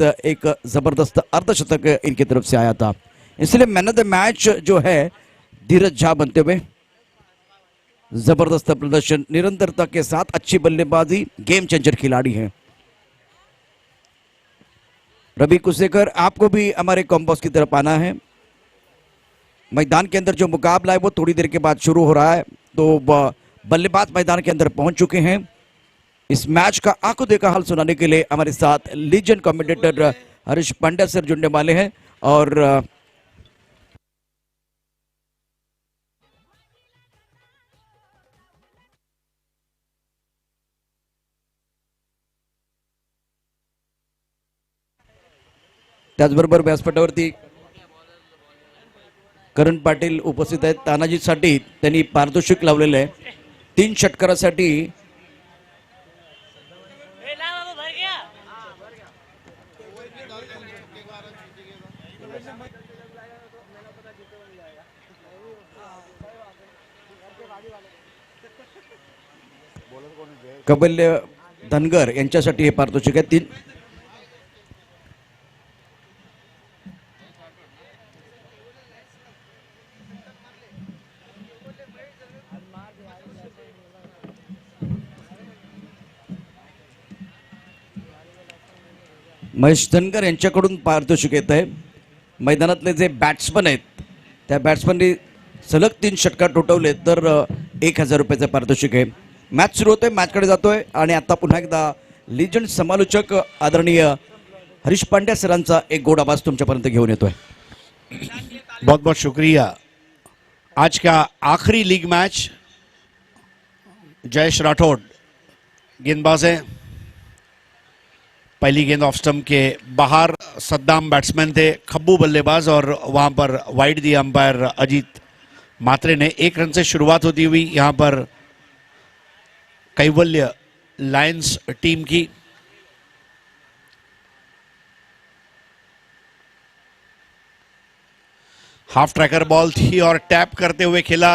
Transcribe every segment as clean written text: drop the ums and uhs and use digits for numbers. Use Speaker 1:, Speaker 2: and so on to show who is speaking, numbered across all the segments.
Speaker 1: एक जबरदस्त अर्धशतक इनकी तरफ से आया था, इसलिए मैन ऑफ द मैच जो है धीरज झा बनते हुए। जबरदस्त प्रदर्शन, निरंतरता के साथ अच्छी बल्लेबाजी, गेम चेंजर खिलाड़ी हैं। रवि कुसेकर, आपको भी हमारे कॉम्बोस की तरफ आना है। मैदान के अंदर जो मुकाबला है वो थोड़ी देर के बाद शुरू हो रहा है, तो बल्लेबाज मैदान के अंदर पहुंच चुके हैं। इस मैच का आंखों देखा हाल सुनाने के लिए हमारे साथ legend commentator Harish Pandya sir जुड़ने वाले हैं। और त्याचबरोबर व्यासपीठावरती करण पाटील उपस्थित आहेत। तानाजीसाठी त्यांनी पारितोषिक लावलेलं आहे 3 षटकारासाठी। कबल्य धनगर यांच्यासाठी हे पारितोषिक आहे 3। महेश धनगर यांच्याकडून पारितोषिक येत आहे। मैदानातले जे बॅट्समन आहेत त्या बॅट्समननी सलग 3 षटकार ठोठवले तर 1000 रुपयाचं पारितोषिक आहे। मॅच सुरू होतोय, मॅचकडे जातोय आणि आता पुन्हा एकदा लीजेंड समालोचक आदरणीय हरीश पांड्या सरांचा एक गोड आवाज तुमच्यापर्यंत घेऊन येतोय।
Speaker 2: बहुत बहुत शुक्रिया। आज का आखिरी लीग मैच, जयेश राठौड़ गेंदबाज है। पहली गेंद ऑफ स्टंप के बाहर, सद्दाम बैट्समैन थे, खब्बू बल्लेबाज, और वहां पर वाइड दिया अंपायर अजीत मात्रे ने। 1 रन से शुरुआत होती हुई यहां पर कैवल्य लायंस टीम की। हाफ ट्रैकर बॉल थी और टैप करते हुए खेला,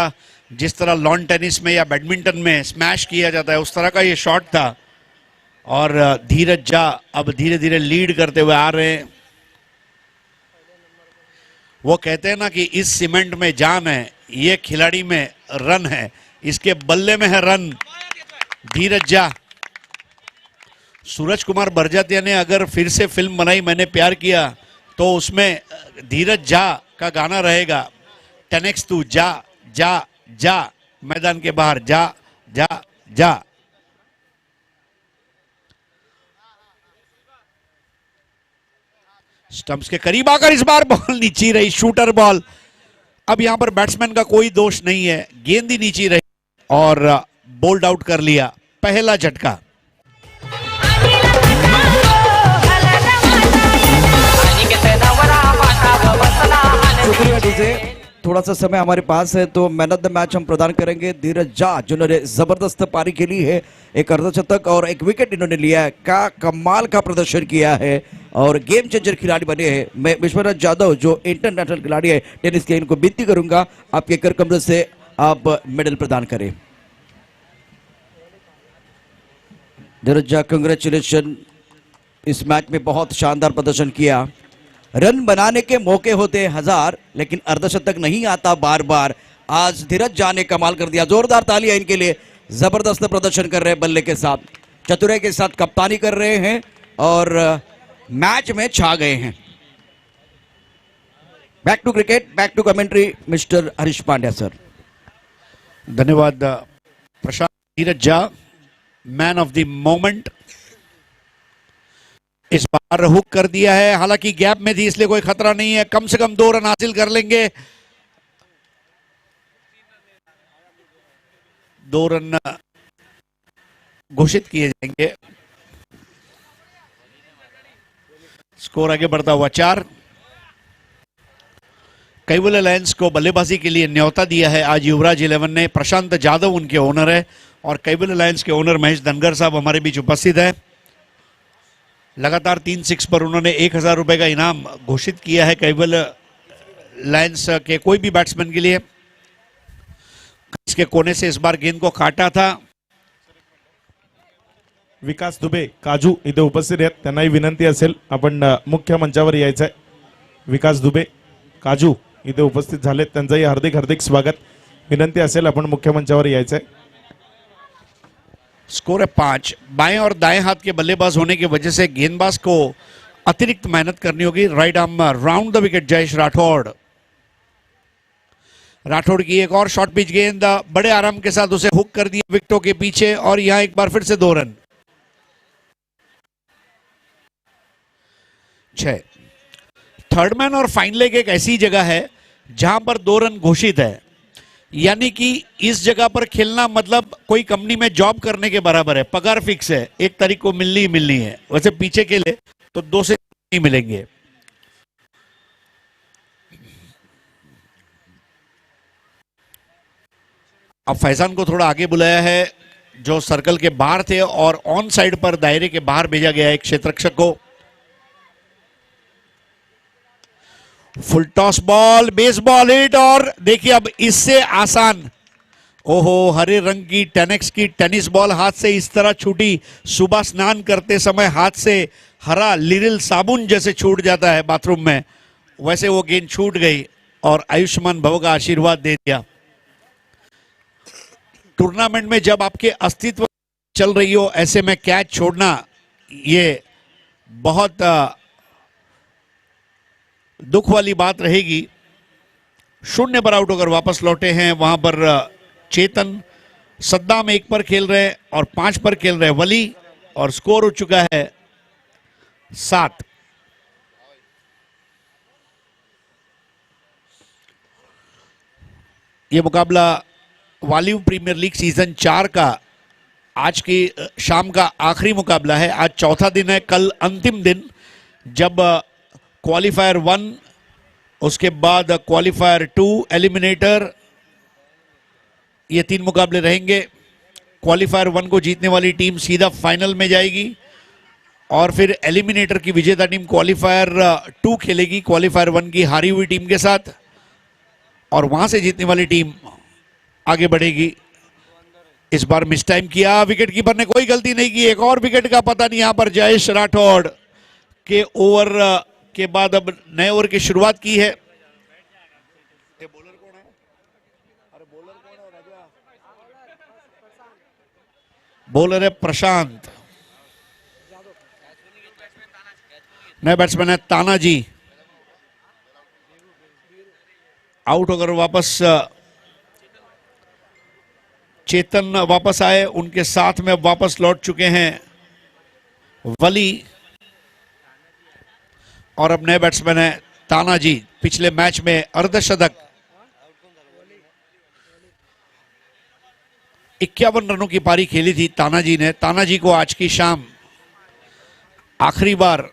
Speaker 2: जिस तरह लॉन टेनिस में या बैडमिंटन में स्मैश किया जाता है उस तरह का ये शॉट था। और धीरज झा अब धीरे धीरे लीड करते हुए आ रहे हैं। वो कहते हैं ना कि इस सीमेंट में जान है, ये खिलाड़ी में रन है, इसके बल्ले में है रन। धीरज झा, सूरज कुमार बरजातिया ने अगर फिर से फिल्म बनाई मैंने प्यार किया तो उसमें धीरज झा का गाना रहेगा। 10x तू जा जा जा, मैदान के बाहर जा जा जा। स्टंप्स के करीब आकर इस बार बॉल नीची रही, शूटर बॉल। अब यहां पर बैट्समैन का कोई दोष नहीं है, गेंद ही नीची रही और बोल्ड आउट कर लिया। पहला झटका।
Speaker 1: शुक्रिया डीजे। थोड़ा सा समय हमारे पास है तो मैन ऑफ द मैच हम प्रदान करेंगे धीरज झा, जिन्होंने जबरदस्त पारी खेली है, एक अर्धशतक और एक विकेट इन्होंने लिया है। क्या कमाल का प्रदर्शन किया है और गेम चेंजर खिलाड़ी बने हैं। मैं विश्वनाथ जाधव जो इंटरनेशनल खिलाड़ी है टेनिस के, इनको विनती करूंगा आपके कर कमरे से आप मेडल प्रदान करें। धीरज झा, कंग्रेचुलेशन, इस मैच में बहुत शानदार प्रदर्शन किया। रन बनाने के मौके होते 1000, लेकिन अर्धशतक नहीं आता बार बार। आज धीरज झा ने कमाल कर दिया, जोरदार तालियां इनके लिए। जबरदस्त प्रदर्शन कर रहे हैं बल्ले के साथ, चतुराई के साथ कप्तानी कर रहे हैं और मैच में छा गए हैं। Back to cricket, back to commentary, mister Harish Pandya sir.
Speaker 2: धन्यवाद Prashant. Dheeraj Jha man of the moment, इस बार हुक कर दिया है, हालांकि गैप में थी इसलिए कोई खतरा नहीं है। कम से कम 2 रन हासिल कर लेंगे। 2 रन घोषित किए जाएंगे। स्कोर आगे बढ़ता हुआ 4। कैवल्य लायंस को बल्लेबाजी के लिए न्योता दिया है आज युवराज 11 ने। प्रशांत जाधव उनके ओनर है और कैवल्य लायंस के ओनर महेश धनगर साहब हमारे बीच उपस्थित है। लगातार 3 6 पर उन्होंने 1000 रुपए का इनाम घोषित किया है कैवल्य लायंस के कोई भी बैट्समैन के लिए। इसके कोने से इस बार गेंद को काटा था,
Speaker 3: विकास दुबे काजू इथे उपस्थित आहेत. त्यांनाही विनंती असेल आपण मुख्य मंचावर यायचं आहे. विकास दुबे काजू इथे उपस्थित झालेत, त्यांचंही हार्दिक हार्दिक स्वागत. विनंती असेल आपण मुख्य मंचावर यायचं आहे.
Speaker 2: स्कोर है 5. बाएं और दाएं हाथ के बल्लेबाज होने की वजह से गेंदबाज को अतिरिक्त मेहनत करनी होगी. Right arm round the wicket Jayesh Rathore. Rathore की एक और शॉर्ट पिच गेंद बड़े आराम के साथ उसे हुक कर दिया विकेटों के पीछे और यहां एक बार फिर से 2 रन. 6. थर्ड मैन और फाइन लेग एक ऐसी जगह है जहां पर 2 रन घोषित है, यानी कि इस जगह पर खेलना मतलब कोई कंपनी में जॉब करने के बराबर है. पगार फिक्स है, 1 तारीख को मिलनी ही मिलनी है. वैसे पीछे के लिए तो 2 से नहीं मिलेंगे. अब फैजान को थोड़ा आगे बुलाया है, जो सर्कल के बाहर थे, और ऑन साइड पर दायरे के बाहर भेजा गया है एक क्षेत्ररक्षक को. Full toss ball, base ball hit, और देखिए अब इससे आसान, ओहो, हरे रंग की 10x की टेनिस बॉल हाथ से इस तरह छूटी. सुबह स्नान करते समय हाथ से हरा लिरिल साबुन जैसे छूट जाता है बाथरूम में, वैसे वो गेंद छूट गई और आयुष्मान भव का आशीर्वाद दे दिया. टूर्नामेंट में जब आपके अस्तित्व चल रही हो, ऐसे में कैच छोड़ना ये बहुत दुख वाली बात रहेगी. 0 पर आउट होकर वापस लौटे हैं. वहां पर चेतन, सद्दाम 1 पर खेल रहे हैं और 5 पर खेल रहे हैं वली, और स्कोर हो चुका है 7. यह मुकाबला वालीव प्रीमियर लीग सीजन 4 का आज की शाम का आखिरी मुकाबला है. आज चौथा दिन है, कल अंतिम दिन, जब क्वालिफायर 1, उसके बाद क्वालिफायर 2, एलिमिनेटर, ये 3 मुकाबले रहेंगे. क्वालिफायर 1 को जीतने वाली टीम सीधा फाइनल में जाएगी, और फिर एलिमिनेटर की विजेता टीम क्वालिफायर 2 खेलेगी क्वालिफायर 1 की हारी हुई टीम के साथ, और वहां से जीतने वाली टीम आगे बढ़ेगी. इस बार मिस टाइम किया, विकेट कीपर ने कोई गलती नहीं की. एक और विकेट का पता नहीं यहां पर जयेश राठौड़ के ओवर के बाद अब नए ओवर की शुरुआत की है. बॉलर है प्रशांत, नए बैट्समैन है तानाजी. आउट होकर वापस चेतन वापस आए, उनके साथ में वापस लौट चुके हैं वली, और अब नए बैट्समैन है तानाजी. पिछले मैच में अर्धशतक, 51 रनों की पारी खेली थी तानाजी ने. तानाजी को आज की शाम आखिरी बार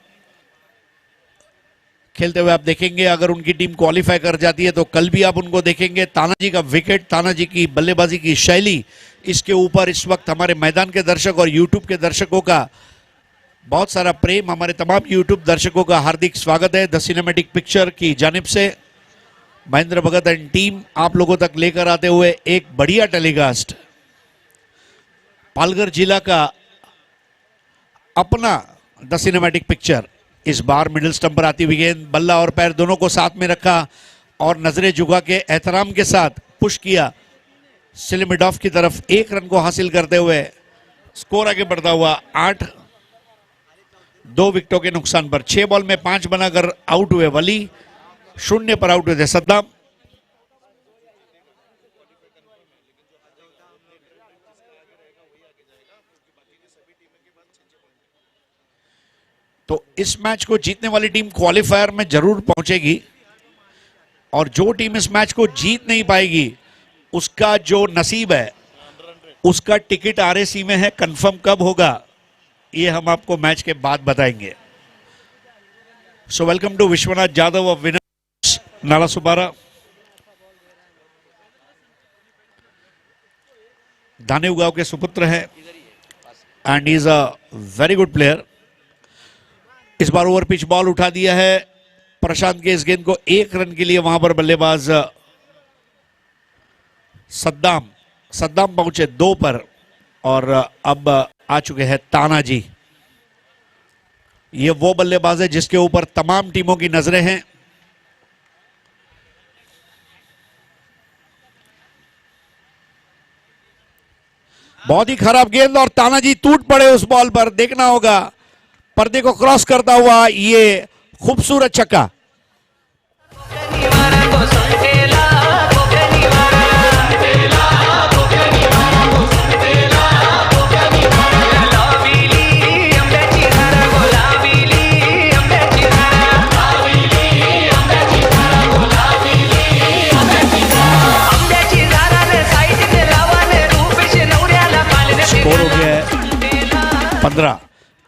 Speaker 2: खेलते हुए आप देखेंगे. अगर उनकी टीम क्वालिफाई कर जाती है तो कल भी आप उनको देखेंगे. तानाजी का विकेट, तानाजी की बल्लेबाजी की शैली, इसके ऊपर इस वक्त हमारे मैदान के दर्शक और यूट्यूब के दर्शकों का बहुत सारा प्रेम. हमारे तमाम यूट्यूब दर्शकों का हार्दिक स्वागत है द सिनेमैटिक पिक्चर की जानिब से. महेंद्र भगत एंड टीम आप लोगों तक लेकर आते हुए एक बढ़िया टेलीकास्ट. पालघर जिला का अपना द सिनेमैटिक पिक्चर. इस बार मिडिल स्टंप पर आती हुई गेंद, बल्ला और पैर दोनों को साथ में रखा और नजरें झुका के एहतराम के साथ पुश किया सिलिमिडॉफ की तरफ. 1 रन को हासिल करते हुए स्कोर आगे बढ़ता हुआ 8, 2 विकेटों के नुकसान पर. 6 बॉल में 5 बनाकर आउट हुए वली, 0 पर आउट हुए थे सद्दाम. तो इस मैच को जीतने वाली टीम क्वालिफायर में जरूर पहुंचेगी, और जो टीम इस मैच को जीत नहीं पाएगी उसका जो नसीब है, उसका टिकट आरएसी में है. कंफर्म कब होगा ये हम आपको मैच के बाद बताएंगे. So welcome to Vishwanath Jadhav of winners Nala Sopara. दानेव गांव के सुपुत्र है and is a very good player. इस बार ओवर पिच बॉल उठा दिया है प्रशांत के इस गेंद को. 1 रन के लिए वहां पर बल्लेबाज सद्दाम पहुंचे 2 पर, और अब आ चुके हैं तानाजी। ये वो बल्लेबाज है जिसके ऊपर तमाम टीमों की नजरें हैं। बहुत ही खराब गेंद और तानाजी टूट पड़े उस बॉल पर। देखना होगा, पर्दे को क्रॉस करता हुआ ये खूबसूरत छक्का। स्कोर हो गया है 15।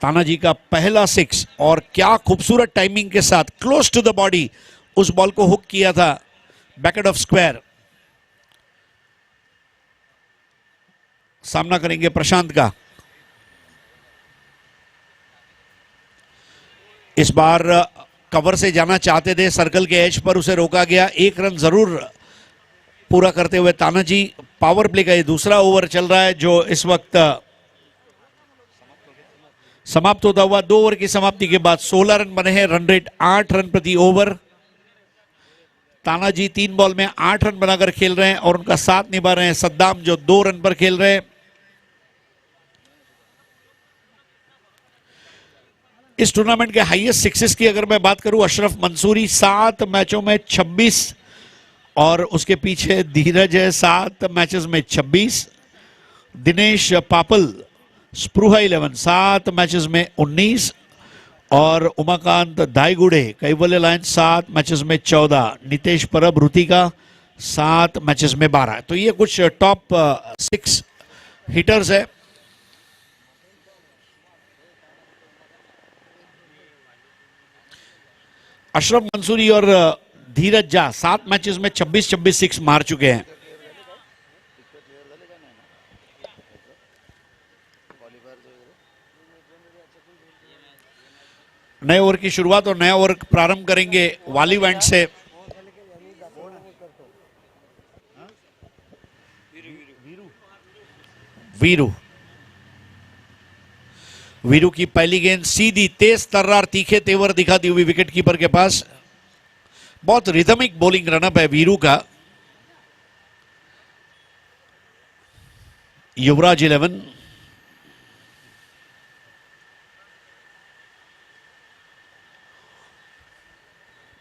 Speaker 2: तानाजी का पहला 6 और क्या खूबसूरत टाइमिंग के साथ क्लोज टू द बॉडी उस बॉल को हुक किया था बैकेट ऑफ स्क्वायर। सामना करेंगे प्रशांत का। इस बार कवर से जाना चाहते थे, सर्कल के एज पर उसे रोका गया। 1 रन जरूर पूरा करते हुए तानाजी। पावर प्ले का ये दूसरा ओवर चल रहा है जो इस वक्त समाप्त होता हुआ। 2 ओवर की समाप्ति के बाद 16 रन बने हैं। रन रेट 8 रन प्रति ओवर। तानाजी 3 बॉल में 8 रन बनाकर खेल रहे हैं और उनका साथ निभा रहे हैं सद्दाम जो 2 रन पर खेल रहे हैं। इस टूर्नामेंट के हाईएस्ट 6 की अगर मैं बात करूं, अशरफ मंसूरी 7 मैचों में 26 और उसके पीछे धीरज है 7 मैचेस में 26। दिनेश पापल स्प्रूहा 11 7 मैचेस में 19 और उमाकांत दाईगुड़े कैवल्य लायंस 7 मैचेस में 14। नितेश परब रुतिका 7 मैचेस में 12। तो ये कुछ टॉप 6 हिटर्स है। अशरफ मंसूरी और धीरज झा 7 मैचेस में 26 6 मार चुके हैं। नए ओवर की शुरुआत और नया ओवर प्रारंभ करेंगे वाली वैंड से। वीरू की पहली गेंद सीधी, तेज तर्रार, तीखे तेवर दिखाती हुई विकेट कीपर के पास। बहुत रिदमिक बॉलिंग रनअप है वीरू का। युवराज 11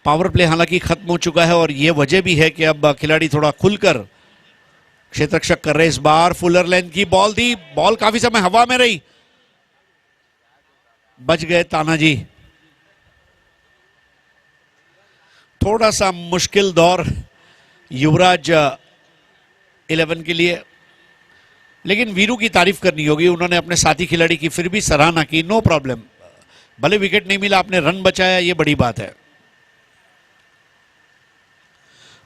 Speaker 2: पावर प्ले हालांकि खत्म हो चुका है और यह वजह भी है कि अब खिलाड़ी थोड़ा खुलकर क्षेत्ररक्षक कर रहे। इस बार फुलर लेंथ की बॉल थी, बॉल काफी समय हवा में रही, बच गए तानाजी। थोड़ा सा मुश्किल दौर युवराज 11 के लिए, लेकिन वीरू की तारीफ करनी होगी। उन्होंने अपने साथी खिलाड़ी की फिर भी सराहना की। नो प्रॉब्लम, भले विकेट नहीं मिला, आपने रन बचाया, ये बड़ी बात है।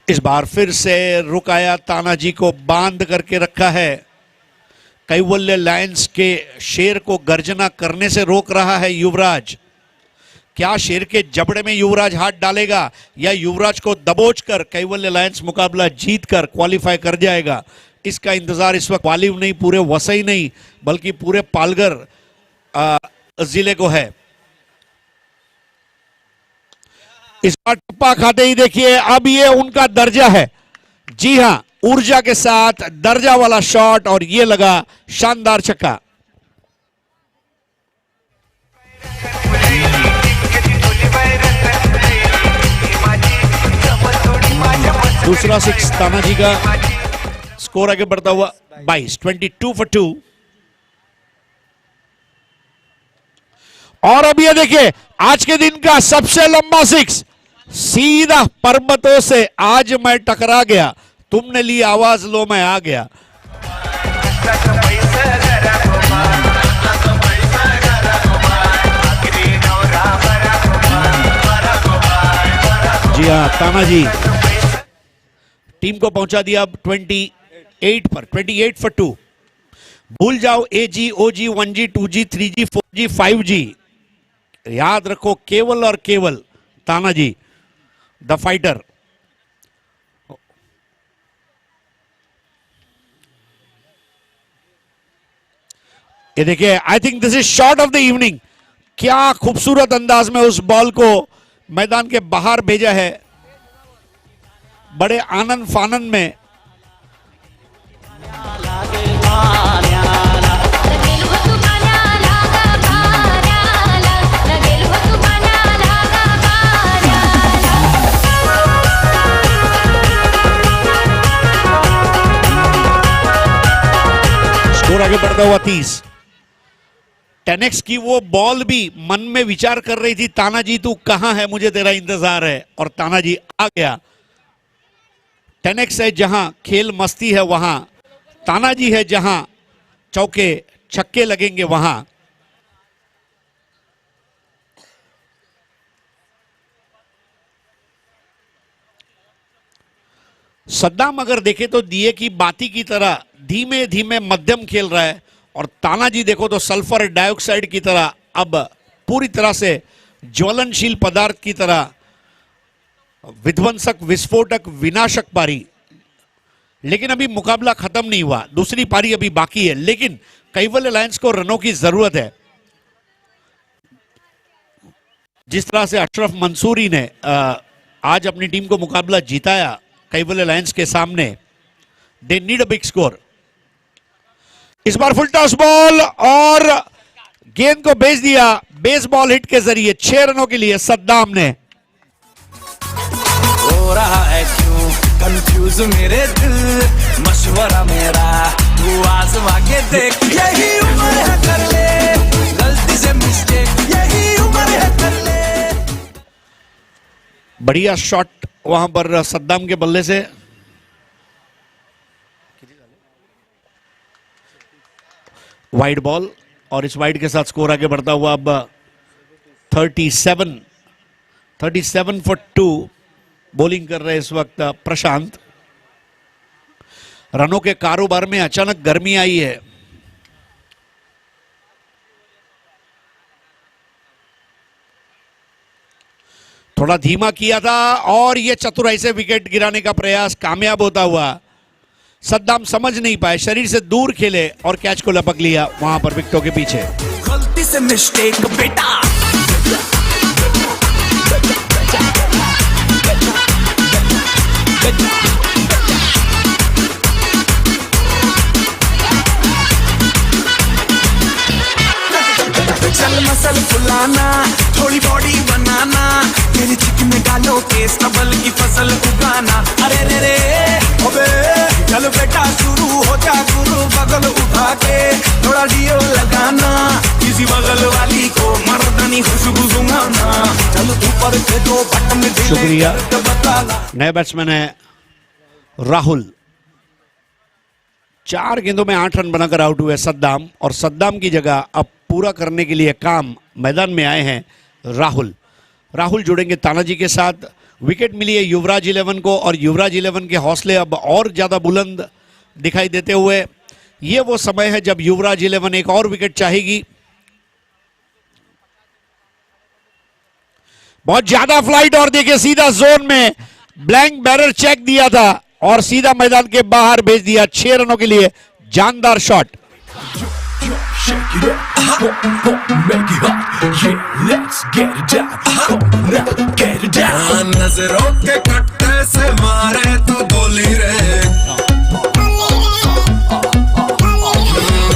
Speaker 2: इस बार फिर से रुकाया, तानाजी को बांध करके रखा है। कैवल्य लायंस के शेर को गर्जना करने से रोक रहा है युवराज। क्या शेर के जबड़े में युवराज हाथ डालेगा या युवराज को दबोचकर कैवल्य लायंस मुकाबला जीतकर क्वालिफाई कर जाएगा? इसका इंतजार इस वक्त वालिव नहीं, पूरे वसई नहीं, बल्कि पूरे पालघर जिले को है। इस बार टप्पा खाते ही देखिए, अब ये उनका दर्जा है। जी हां, ऊर्जा के साथ दर्जा वाला शॉट और ये लगा शानदार छक्का। दूसरा 6 तानाजी का। स्कोर आगे बढ़ता हुआ 22, 22 for 2। और अब ये देखिए, आज के दिन का सबसे लंबा 6 सीधा पर्वतों से। आज मैं टकरा गया, तुमने ली आवाज, लो मैं आ गया। जी हाँ, तानाजी टीम को पहुंचा दिया अब 28 पर, 28 for 2। भूल जाओ AG, OG, 1G, 2G, 3G, 4G, 5G। याद रखो केवल और केवल तानाजी द फाइटर। ये देखिए, I think this is shot of the evening. क्या खूबसूरत अंदाज में उस बॉल को मैदान के बाहर भेजा है, बड़े आनंद फानंद में। स्कोर आगे बढ़ता हुआ 30। 10x की वो बॉल भी मन में विचार कर रही थी, तानाजी तू कहां है, मुझे तेरा इंतजार है, और तानाजी आ गया। 10x है जहां खेल मस्ती है वहां, तानाजी है जहां चौके छक्के लगेंगे वहां। सद्दाम अगर देखे तो दिए की बाती की तरह धीमे धीमे मध्यम खेल रहा है, और तानाजी देखो तो सल्फर डाइऑक्साइड की तरह अब पूरी तरह से ज्वलनशील पदार्थ की तरह विध्वंसक, विस्फोटक, विनाशक पारी। लेकिन अभी मुकाबला खत्म नहीं हुआ, दूसरी पारी अभी बाकी है, लेकिन कैवल्य लायंस को रनों की जरूरत है। जिस तरह से अशरफ मंसूरी ने आज अपनी टीम को मुकाबला जीताया कैवल्य लायंस के सामने, they need a big score. इस बार फुल टॉस बॉल और गेंद को भेज दिया बेसबॉल हिट के जरिए 6 रनों के लिए सद्दाम ने।
Speaker 4: हो रहा है क्यों कंफ्यूज मेरे दिल, मशवरा मेरा तू आजमा के देख, यही उम्र है कर ले गलती से मिस्टेक, यही उम्र है कर ले।
Speaker 2: बढ़िया शॉट वहां पर सद्दाम के बल्ले से। वाइड बॉल, और इस वाइड के साथ स्कोर आगे बढ़ता हुआ अब 37 फॉर 2। बॉलिंग कर रहे हैं इस वक्त प्रशांत। रनों के कारोबार में अचानक गर्मी आई है। थोड़ा धीमा किया था और यह चतुराई से विकेट गिराने का प्रयास कामयाब होता हुआ। सद्दाम समझ नहीं पाए, शरीर से दूर खेले और कैच को लपक लिया वहां पर विकेटों के पीछे।
Speaker 4: गलती से मिस्टेक बेटा, चल मसल फुलाना, थोड़ी बॉडी बनाना, तेरे चिकने गालों के सबल की फसल उगाना। अरे रे रे अबे चल बेटा शुरू हो जा गुरु, बगल उठा के थोड़ा डियो लगाना, किसी बगल वाली को मर्दानी खुशबू सुंघाना, चल ऊपर से दो बटन
Speaker 2: शुक्रिया। नए बैट्समैन है राहुल। 4 गेंदों में 8 रन बनाकर आउट हुए सद्दाम, और सद्दाम की जगह अब पूरा करने के लिए काम मैदान में आए हैं राहुल। राहुल जुड़ेंगे तानाजी के साथ। विकेट मिली है युवराज 11 को, और युवराज 11 के हौसले अब और ज्यादा बुलंद दिखाई देते हुए। ये वो समय है जब युवराज 11 एक और विकेट चाहेगी। बहुत ज्यादा फ्लाइट, और देखिए सीधा जोन में ब्लैंक बैरर चेक दिया था और सीधा मैदान के बाहर भेज दिया 6 रनों के लिए जानदार shot.
Speaker 4: Shake it up, make it hot, yeah, let's get it down, get it down. नजरों के कट्टे से मारे तो गोली रे,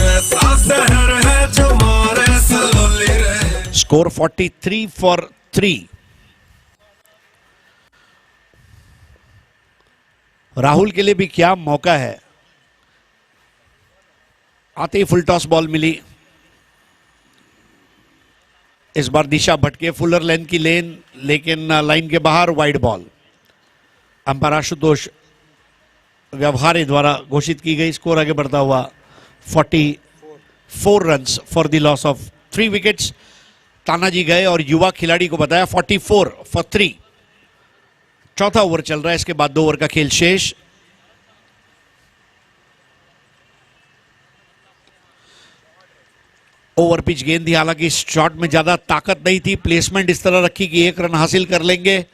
Speaker 4: ऐसा शहर है जो मारे सलोली रे।
Speaker 2: Score 43 for 3। राहुल के लिए भी क्या मौका है। आते ही फुल टॉस बॉल मिली। इस बार दिशा भटके, फुलर लेंथ की लेन, लेकिन लाइन के बाहर वाइड बॉल। अंपायर आशुतोष व्यवहारे द्वारा घोषित की गई। स्कोर आगे बढ़ता हुआ 44 runs for the loss of 3 wickets. Tanaji गए और युवा खिलाड़ी को बताया 44 फॉर 3। चौथा ओवर चल रहा है, इसके बाद 2 ओवर का खेल शेष। ओवर पिच गेंद थी, हालांकि शॉट में ज्यादा ताकत नहीं थी। प्लेसमेंट इस तरह रखी कि 1 रन हासिल कर लेंगे।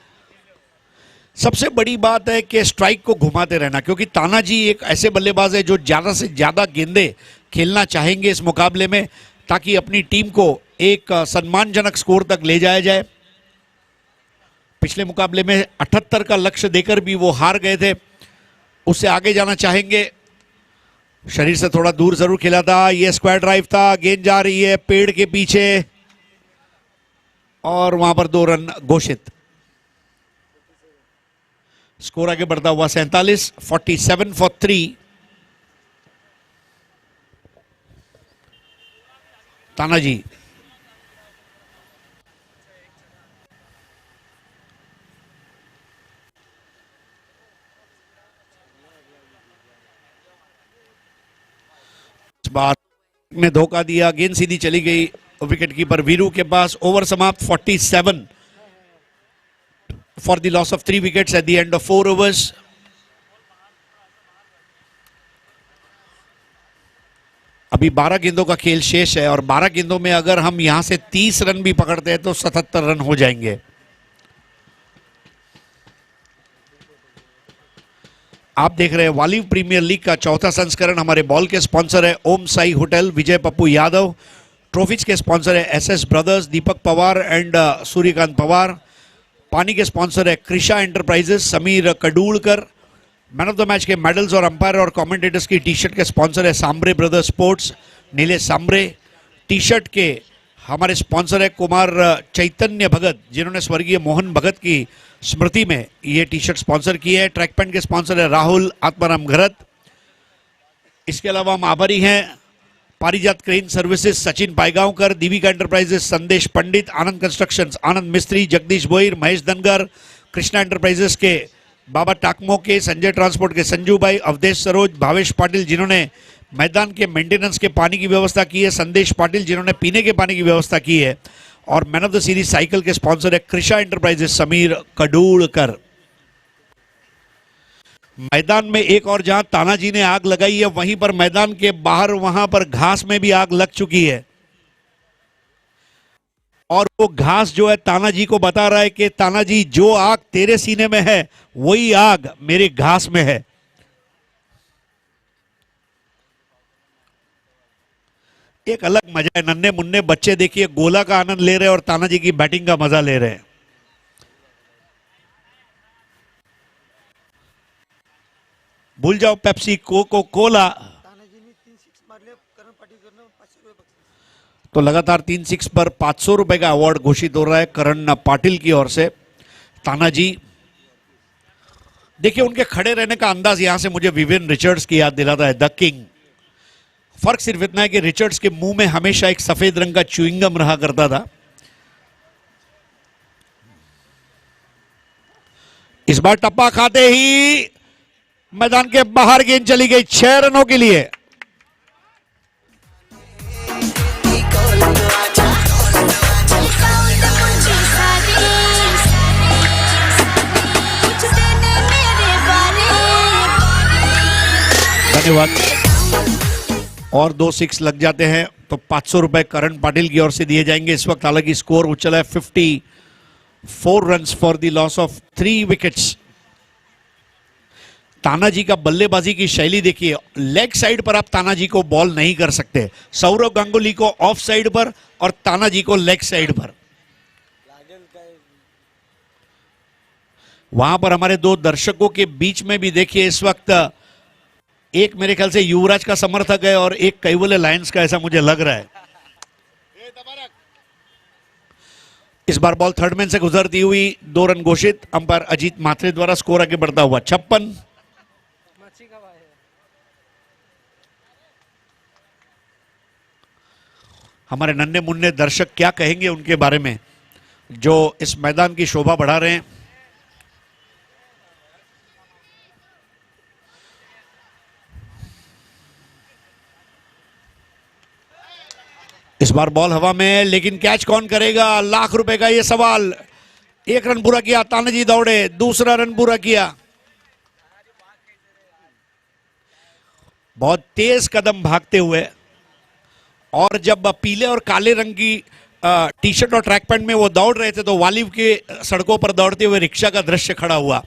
Speaker 2: सबसे बड़ी बात है कि स्ट्राइक को घुमाते रहना, क्योंकि तानाजी एक ऐसे बल्लेबाज है जो ज्यादा से ज्यादा गेंदें खेलना चाहेंगे इस मुकाबले में ताकि अपनी टीम को एक सम्मानजनक स्कोर तक ले जाया जाए। पिछले मुकाबले में 78 का लक्ष्य देकर भी वो हार गए थे, उससे आगे जाना चाहेंगे। शरीर से थोड़ा दूर जरूर खेला था, ये स्क्वायर ड्राइव था, गेंद जा रही है पेड़ के पीछे और वहां पर 2 रन घोषित। स्कोर आगे बढ़ता हुआ 47, 47 फॉर 3। तानाजी इस बार ने धोखा दिया, गेंद सीधी चली गई विकेट कीपर वीरू के पास। ओवर समाप्त 47 for the loss of 3 wickets at the end of 4 overs. अभी 12 गेंदों का खेल शेष है और 12 गेंदों में अगर हम यहां से 30 रन भी पकड़ते हैं तो 77 रन हो जाएंगे। आप देख रहे हैं वालीव प्रीमियर लीग का चौथा संस्करण। हमारे बॉल के स्पॉन्सर है ओम साई होटल, विजय पप्पू यादव। ट्रॉफीज के स्पॉन्सर है SS brothers, Deepak Pawar and Suryakant Pawar. पानी के स्पॉन्सर है Krisha enterprises, Sameer Kadulkar. Man of the match के मेडल्स और अंपायर और कमेंटेटर्स की टी शर्ट के स्पॉन्सर है Sambare brothers sports, Nilesh Sambare. T shirt के हमारे स्पॉन्सर है कुमार चैतन्य भगत, जिन्होंने स्वर्गीय मोहन भगत की स्मृति में ये टी शर्ट स्पॉन्सर की है। ट्रैक पैंट के स्पॉन्सर है राहुल आत्माराम घरत। इसके अलावा हम आभारी हैं पारिजात क्रेन सर्विसेज, सचिन पायगांवकर, दीविका एंटरप्राइजेस, संदेश पंडित, आनंद कंस्ट्रक्शंस, आनंद मिस्त्री, जगदीश बोईर, महेश धनगर, कृष्णा एंटरप्राइजेस के बाबा टाकमो के, संजय ट्रांसपोर्ट के संजू भाई, अवधेश सरोज, भावेश पाटिल जिन्होंने मैदान के मेंटेनेंस के पानी की व्यवस्था की है, संदेश पाटिल जिन्होंने पीने के पानी की व्यवस्था की है, और man of the series cycle के स्पॉन्सर है कृषा एंटरप्राइजेस, समीर कडूलकर। मैदान में एक और जहां तानाजी ने आग लगाई है, वहीं पर मैदान के बाहर वहां पर घास में भी आग लग चुकी है और वो घास जो है तानाजी को बता रहा है कि तानाजी जो आग तेरे सीने में है वही आग मेरे घास में है। एक अलग मजा है, नन्हे मुन्ने बच्चे देखिए गोला का आनंद ले रहे हैं और तानाजी की बैटिंग का मजा ले रहे हैं। भूल जाओ पेप्सी, कोको कोला। तो लगातार 3 6 पर 500 रुपए का अवार्ड घोषित हो रहा है करण पाटिल की ओर से। तानाजी देखिए उनके खड़े रहने का अंदाज यहां से मुझे विवियन रिचर्ड्स की याद दिलाता है, द किंग। फर्क सिर्फ इतना है कि रिचर्ड्स के मुंह में हमेशा एक सफेद रंग का च्युइंगम रहा करता था। इस बार टप्पा खाते ही मैदान के बाहर गेंद चली गई 6 रनों के लिए। धन्यवाद। और 2 6 लग जाते हैं तो 500 रुपए करण पाटिल की ओर से दिए जाएंगे। इस वक्त हालांकि स्कोर उछला है 54 runs for the loss of 3 wickets. Tanaji का बल्लेबाजी की शैली देखिए, लेग साइड पर आप तानाजी को बॉल नहीं कर सकते, सौरव गांगुली को ऑफ साइड पर और तानाजी को लेग साइड पर। वहां पर हमारे 2 दर्शकों के बीच में भी देखिए इस वक्त एक मेरे ख्याल से युवराज का समर्थक है और एक कैवल्य लायंस का, ऐसा मुझे लग रहा है। इस बार बॉल थर्ड मैन से गुजरती हुई 2 रन घोषित, अंपायर अजीत मात्रे द्वारा। स्कोर आगे बढ़ता हुआ 56। हमारे नन्हे मुन्ने दर्शक क्या कहेंगे उनके बारे में जो इस मैदान की शोभा बढ़ा रहे हैं। इस बार बॉल हवा में, लेकिन कैच कौन करेगा, लाख रुपए का यह सवाल। 1 रन पूरा किया, तानाजी दौड़े, दूसरा रन पूरा किया। बहुत तेज कदम भागते हुए, और जब पीले और काले रंग की टी शर्ट और ट्रैक पैंट में वो दौड़ रहे थे तो वालिव के सड़कों पर दौड़ते हुए रिक्शा का दृश्य खड़ा हुआ।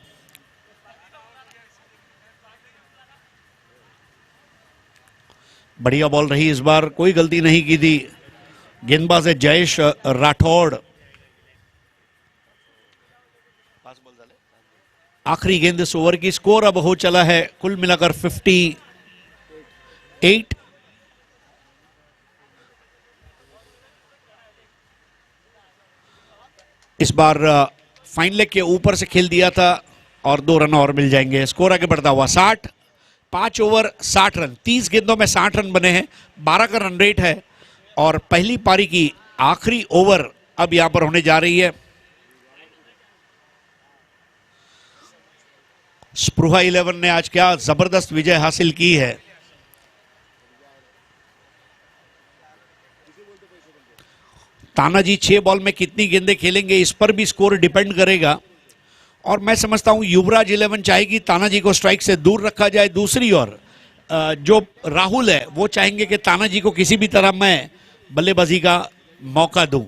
Speaker 2: बढ़िया बॉल रही इस बार, कोई गलती नहीं की थी गेंदबाज है जयेश राठौड़। आखिरी गेंद इस ओवर की। स्कोर अब हो चला है कुल मिलाकर 58। इस बार फाइन लेग के ऊपर से खेल दिया था और 2 रन और मिल जाएंगे। स्कोर आगे बढ़ता हुआ 60। 5 ओवर 60 रन, 30 गेंदों में 60 रन बने हैं, 12 का रन रेट है। और पहली पारी की आखिरी ओवर अब यहां पर होने जा रही है। स्पृहा 11 ने आज क्या जबरदस्त विजय हासिल की है। तानाजी 6 बॉल में कितनी गेंदें खेलेंगे इस पर भी स्कोर डिपेंड करेगा। और मैं समझता हूं युवराज 11 चाहेगी तानाजी को स्ट्राइक से दूर रखा जाए। दूसरी ओर जो राहुल है वो चाहेंगे कि तानाजी को किसी भी तरह मैं बल्लेबाजी का मौका दूं।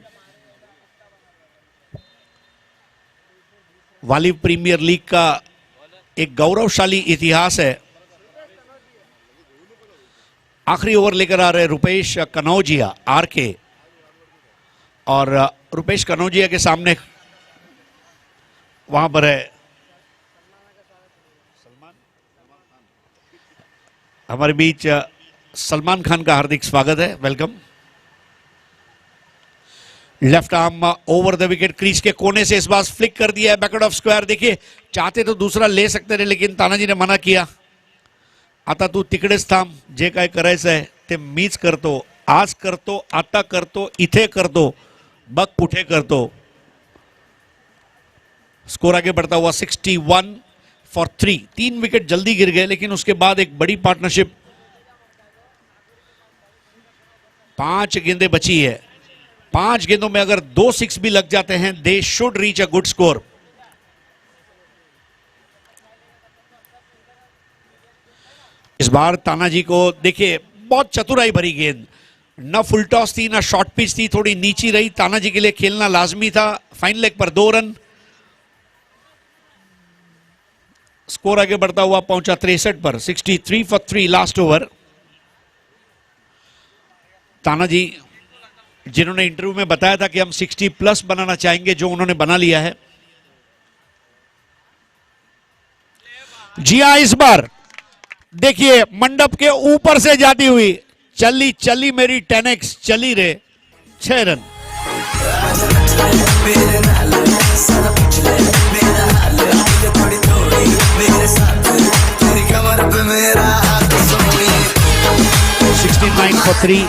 Speaker 2: वाली प्रीमियर लीग का एक गौरवशाली इतिहास है। आखिरी ओवर लेकर आ रहे रुपेश कनौजिया आरके, और रुपेश कनौजिया के सामने वहां पर है हमारे बीच सलमान खान का हार्दिक स्वागत है, welcome. Left arm over the wicket, crease के कोने से इस बार फ्लिक कर दिया है बैकवर्ड ऑफ स्क्वायर। देखिए चाहते तो दूसरा ले सकते थे लेकिन तानाजी ने मना किया। आता तू तिकडेच थांब, जे काय करायचं आहे ते मीच करतो, आज करतो, आता करतो, इथे करतो, बघ कुठे करतो। स्कोर आगे बढ़ता हुआ 61 फॉर 3। 3 विकेट जल्दी गिर गए लेकिन उसके बाद एक बड़ी पार्टनरशिप। 5 गेंदें बची है, 5 गेंदों में अगर 2 6 भी लग जाते हैं they should reach a good score. इस बार तानाजी को देखिए बहुत चतुराई भरी गेंद, न फुल टॉस थी न शॉर्ट पिच थी, थोड़ी नीची रही। तानाजी के लिए खेलना लाजमी था। फाइन लेग पर 2 रन। स्कोर आगे बढ़ता हुआ पहुंचा 63 पर। 63 फॉर 3 लास्ट ओवर। तानाजी जिन्होंने इंटरव्यू में बताया था कि हम 60 प्लस बनाना चाहेंगे, जो उन्होंने बना लिया है। जी हां, इस बार देखिए मंडप के ऊपर से जाती हुई चली चली मेरी 10x चली रे, 6 रन। for 3।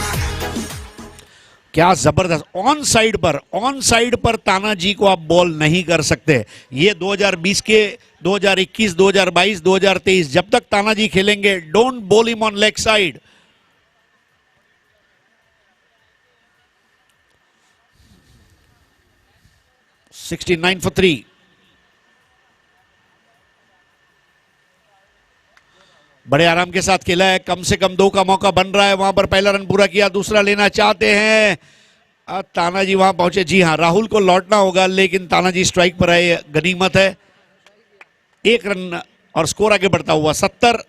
Speaker 2: क्या जबरदस्त ऑन साइड पर तानाजी को आप बॉल नहीं कर सकते। ये 2020 के 2021, 2022, 2023 जब तक तानाजी खेलेंगे, don't ball him on leg side. $69 for 3। बड़े आराम के साथ खेला है, कम से कम 2 का मौका बन रहा है। वहां पर पहला रन पूरा किया, दूसरा लेना चाहते हैं। तानाजी वहां पहुंचे। जी हां, राहुल को लौटना होगा लेकिन तानाजी स्ट्राइक पर आए, गनीमत है। 1 रन और स्कोर आगे बढ़ता हुआ 70।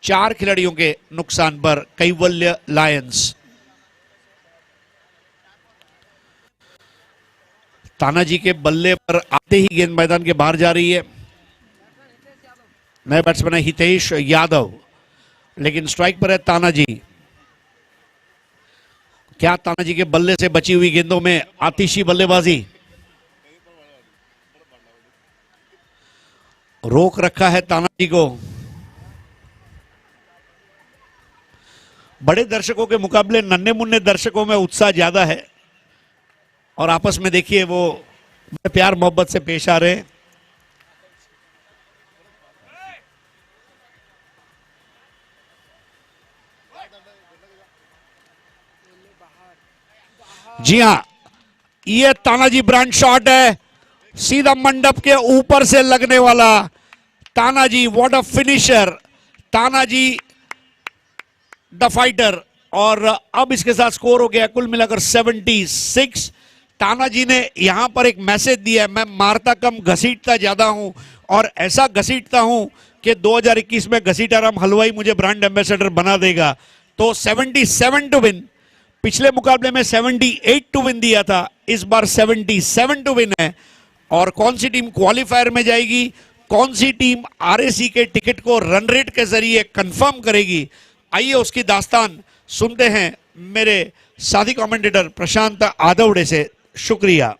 Speaker 2: 4 खिलाड़ियों के नुकसान पर कैवल्य लायंस। तानाजी के बल्ले पर आते ही गेंद मैदान के बाहर जा रही है। नए बैट्समैन है हितेश यादव, लेकिन स्ट्राइक पर है तानाजी। क्या तानाजी के बल्ले से बची हुई गेंदों में आतिशी बल्लेबाजी। रोक रखा है तानाजी को। बड़े दर्शकों के मुकाबले नन्हे मुन्ने दर्शकों में उत्साह ज्यादा है और आपस में देखिए वो प्यार मोहब्बत से पेश आ रहे हैं। जी हां, ये तानाजी ब्रांड शॉट है, सीधा मंडप के ऊपर से लगने वाला। Tanaji what a finisher, Tanaji the fighter. और अब इसके साथ स्कोर हो गया कुल मिलाकर 76। तानाजी ने यहां पर एक मैसेज दिया है, मैं मारता कम घसीटता ज्यादा हूं और ऐसा घसीटता हूं कि 2021 में घसीटाराम हलवाई मुझे ब्रांड एम्बेसडर बना देगा, तो 77 टू विन, पिछले मुकाबले में 78 टू विन दिया था, इस बार 77 टू विन है। और कौन सी टीम क्वालिफायर में जाएगी, कौन सी टीम आरएसी के टिकट को रन रेट के जरिए कंफर्म करेगी, आइए उसकी दास्तान सुनते हैं मेरे साथी कमेंटेटर प्रशांत आदवड़े से। शुक्रिया।